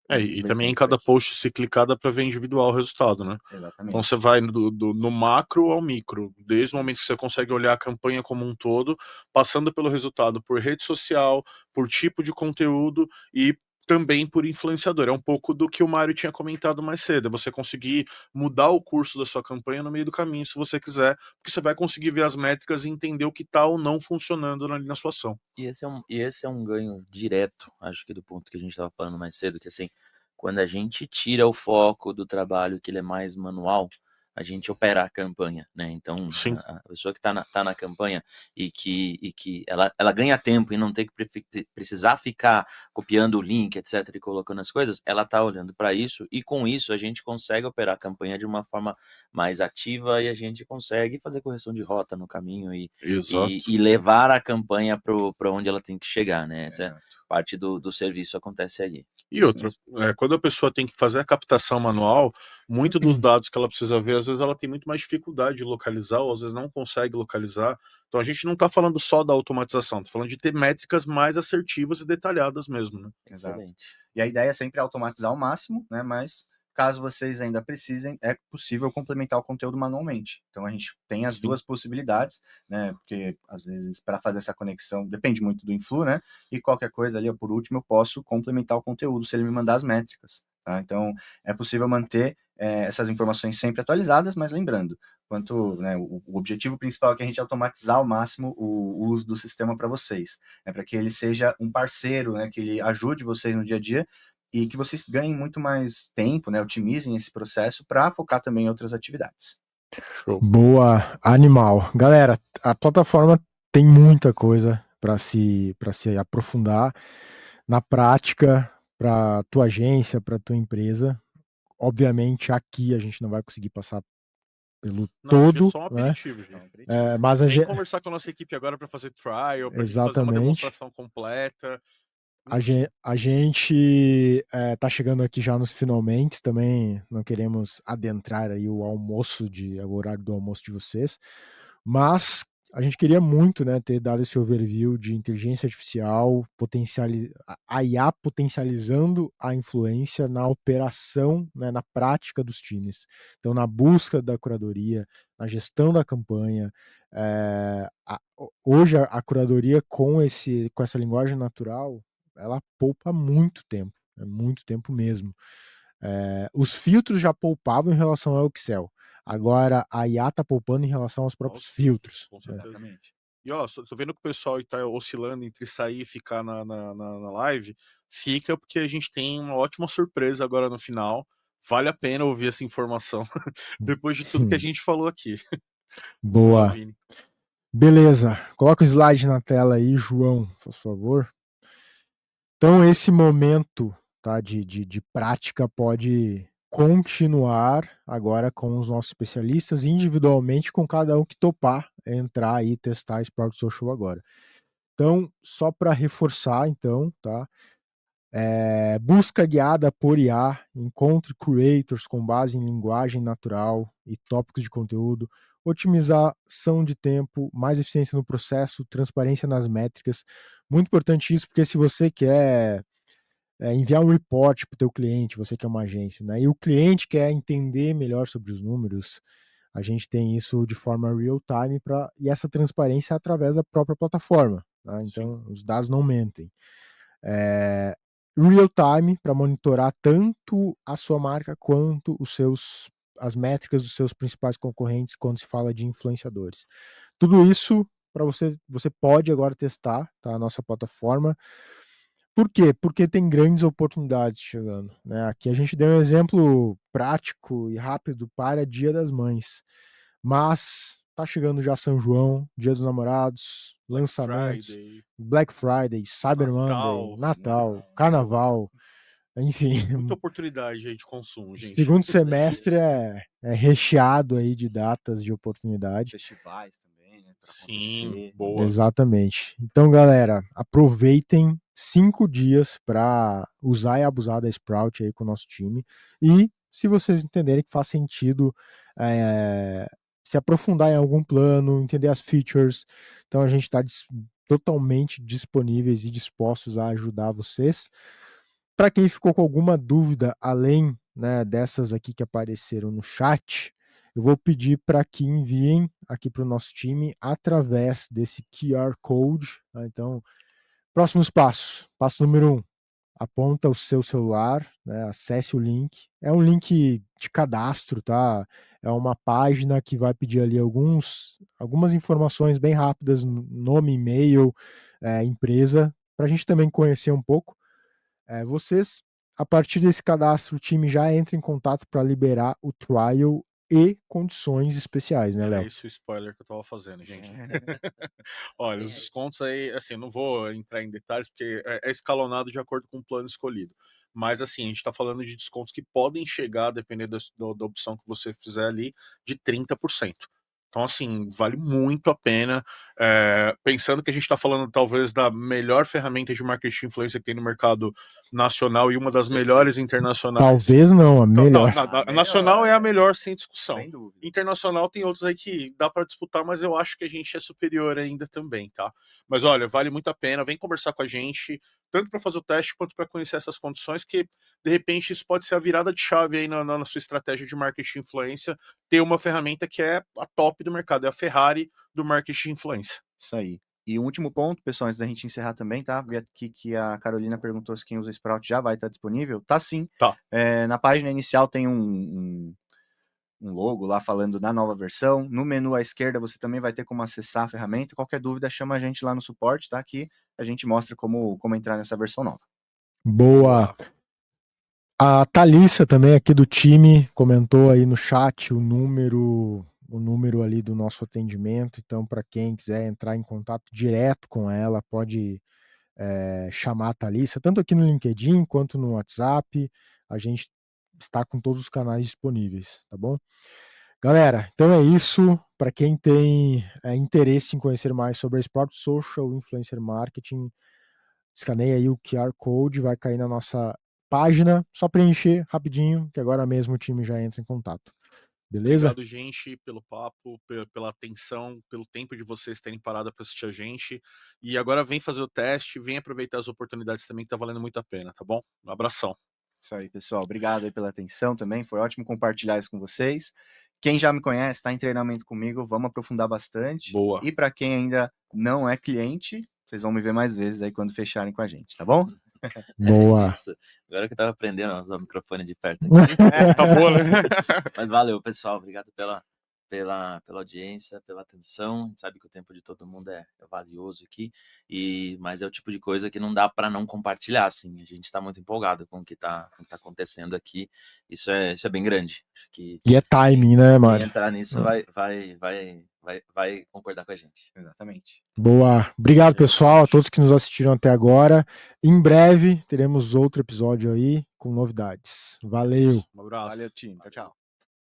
E também em cada post, se clicar, dá para ver individual o resultado, né? Exatamente. Então você vai no macro ao micro, desde o momento que você consegue olhar a campanha como um todo, passando pelo resultado por rede social, por tipo de conteúdo e também por influenciador. É um pouco do que o Mário tinha comentado mais cedo, é você conseguir mudar o curso da sua campanha no meio do caminho, se você quiser, porque você vai conseguir ver as métricas e entender o que está ou não funcionando ali na sua ação. E esse é um ganho direto, acho que do ponto que a gente estava falando mais cedo, que assim, quando a gente tira o foco do trabalho que ele é mais manual, a gente opera a campanha, né? Então, Sim. a pessoa que tá na campanha e que ela ganha tempo e não tem que precisar ficar copiando o link, etc, e colocando as coisas, ela tá olhando para isso e com isso a gente consegue operar a campanha de uma forma mais ativa e a gente consegue fazer correção de rota no caminho e levar a campanha para onde ela tem que chegar, né? Essa parte do serviço acontece ali. E outra, quando a pessoa tem que fazer a captação manual, muito dos dados que ela precisa ver, às vezes ela tem muito mais dificuldade de localizar, ou às vezes não consegue localizar. Então a gente não está falando só da automatização, está falando de ter métricas mais assertivas e detalhadas mesmo, né? Exato. E a ideia é sempre automatizar ao máximo, né? Mas caso vocês ainda precisem, é possível complementar o conteúdo manualmente. Então a gente tem as duas possibilidades, né? Porque às vezes para fazer essa conexão depende muito do influ, né? E qualquer coisa ali, por último, eu posso complementar o conteúdo se ele me mandar as métricas. Tá? Então é possível manter essas informações sempre atualizadas, mas lembrando, né, o objetivo principal é que a gente automatizar ao máximo o uso do sistema para vocês, né, para que ele seja um parceiro, né, que ele ajude vocês no dia a dia e que vocês ganhem muito mais tempo, né, otimizem esse processo para focar também em outras atividades. Show. Boa, animal. Galera, a plataforma tem muita coisa para se aprofundar na prática para tua agência, para tua empresa. Obviamente aqui a gente não vai conseguir passar pelo todo, só um né? aperitivo, gente. Mas a gente conversar com a nossa equipe agora para fazer trial, para fazer uma exatamente. demonstração completa. A gente tá chegando aqui já nos finalmente, também não queremos adentrar aí o horário do almoço de vocês, mas a gente queria muito, né, ter dado esse overview de inteligência artificial, a IA potencializando a influência na operação, né, na prática dos times. Então, na busca da curadoria, na gestão da campanha. Hoje a curadoria com essa linguagem natural, ela poupa muito tempo mesmo. Os filtros já poupavam em relação ao Excel. Agora a IA está poupando em relação aos próprios filtros. Com certeza. E ó, tô vendo que o pessoal está oscilando entre sair e ficar na live. Fica porque a gente tem uma ótima surpresa agora no final. Vale a pena ouvir essa informação depois de tudo que a gente falou aqui. Boa. Beleza. Coloca o slide na tela aí, João, por favor. Então esse momento, tá, de prática pode continuar agora com os nossos especialistas, individualmente com cada um que topar entrar aí e testar Sprout Social agora. Então, só para reforçar, então, tá? Busca guiada por IA, encontre creators com base em linguagem natural e tópicos de conteúdo, otimização de tempo, mais eficiência no processo, transparência nas métricas. Muito importante isso, porque se você quer enviar um report para o teu cliente, você que é uma agência, né? E o cliente quer entender melhor sobre os números, a gente tem isso de forma real time e essa transparência é através da própria plataforma, tá? Então, os dados não mentem. Real time para monitorar tanto a sua marca quanto as métricas dos seus principais concorrentes quando se fala de influenciadores. Tudo isso para você pode agora testar, tá? A nossa plataforma. Por quê? Porque tem grandes oportunidades chegando, né? Aqui a gente deu um exemplo prático e rápido para Dia das Mães, mas tá chegando já São João, Dia dos Namorados, lançamentos, Black Friday, Cyber Monday, Natal, Carnaval, enfim. Muita oportunidade aí de consumo, gente. Segundo semestre é recheado aí de datas de oportunidade. Festivais também, né? Sim, boa. Exatamente. Então, galera, aproveitem 5 dias para usar e abusar da Sprout aí com o nosso time. E se vocês entenderem que faz sentido se aprofundar em algum plano, entender as features, então a gente está totalmente disponíveis e dispostos a ajudar vocês. Para quem ficou com alguma dúvida, além, né, dessas aqui que apareceram no chat, eu vou pedir para que enviem aqui para o nosso time através desse QR Code. Tá? Então, próximos passos. Passo número 1. Aponta o seu celular, né, acesse o link. É um link de cadastro, tá? É uma página que vai pedir ali algumas informações bem rápidas, nome, e-mail, empresa, para a gente também conhecer um pouco. Vocês, a partir desse cadastro, o time já entra em contato para liberar o trial e condições especiais, né, Léo? É esse o spoiler que eu tava fazendo, gente. Olha, os descontos aí, assim, não vou entrar em detalhes, porque é escalonado de acordo com o plano escolhido. Mas, assim, a gente tá falando de descontos que podem chegar, dependendo da opção que você fizer ali, de 30%. Então, assim, vale muito a pena. Pensando que a gente está falando, talvez, da melhor ferramenta de marketing de influência que tem no mercado nacional e uma das melhores internacionais. Talvez não, a melhor. A nacional é a melhor, sem discussão. Sem dúvida. Internacional tem outros aí que dá para disputar, mas eu acho que a gente é superior ainda também, tá? Mas olha, vale muito a pena. Vem conversar com a gente, tanto para fazer o teste quanto para conhecer essas condições, que de repente isso pode ser a virada de chave aí na sua estratégia de marketing de influência, ter uma ferramenta que é a top do mercado, é a Ferrari do marketing de influência. Isso aí. E um último ponto, pessoal, antes da gente encerrar também, tá? Vi aqui que a Carolina perguntou se quem usa Sprout já vai estar disponível. Tá sim. Tá. Na página inicial tem um logo lá falando da nova versão. No menu à esquerda você também vai ter como acessar a ferramenta. Qualquer dúvida, chama a gente lá no suporte, tá? Que a gente mostra como entrar nessa versão nova. Boa! A Thalissa também aqui do time comentou aí no chat o número ali do nosso atendimento. Então, para quem quiser entrar em contato direto com ela, pode chamar a Thalissa, tanto aqui no LinkedIn quanto no WhatsApp. A gente está com todos os canais disponíveis, tá bom? Galera, então é isso. Para quem tem interesse em conhecer mais sobre a Sprout Social Influencer Marketing, escaneia aí o QR Code, vai cair na nossa página, só preencher rapidinho, que agora mesmo o time já entra em contato. Beleza? Obrigado, gente, pelo papo, pela atenção, pelo tempo de vocês terem parado para assistir a gente. E agora vem fazer o teste, vem aproveitar as oportunidades também, que tá valendo muito a pena, tá bom? Um abração. Isso aí, pessoal. Obrigado aí pela atenção também. Foi ótimo compartilhar isso com vocês. Quem já me conhece, está em treinamento comigo, vamos aprofundar bastante. Boa. E para quem ainda não é cliente, vocês vão me ver mais vezes aí quando fecharem com a gente, tá bom? Boa. Isso. Agora que eu tava aprendendo a usar o microfone de perto aqui. Tá bom, né? Mas valeu, pessoal. Obrigado pela audiência, pela atenção. A gente sabe que o tempo de todo mundo é valioso aqui, mas é o tipo de coisa que não dá para não compartilhar, assim. A gente está muito empolgado com o que tá acontecendo aqui. Isso é bem grande. Acho que e é timing, né, Mário? Quem entrar nisso vai concordar com a gente. Exatamente. Boa. Obrigado, pessoal, a todos que nos assistiram até agora. Em breve teremos outro episódio aí com novidades. Valeu. Um abraço. Valeu, time. Tchau, tchau.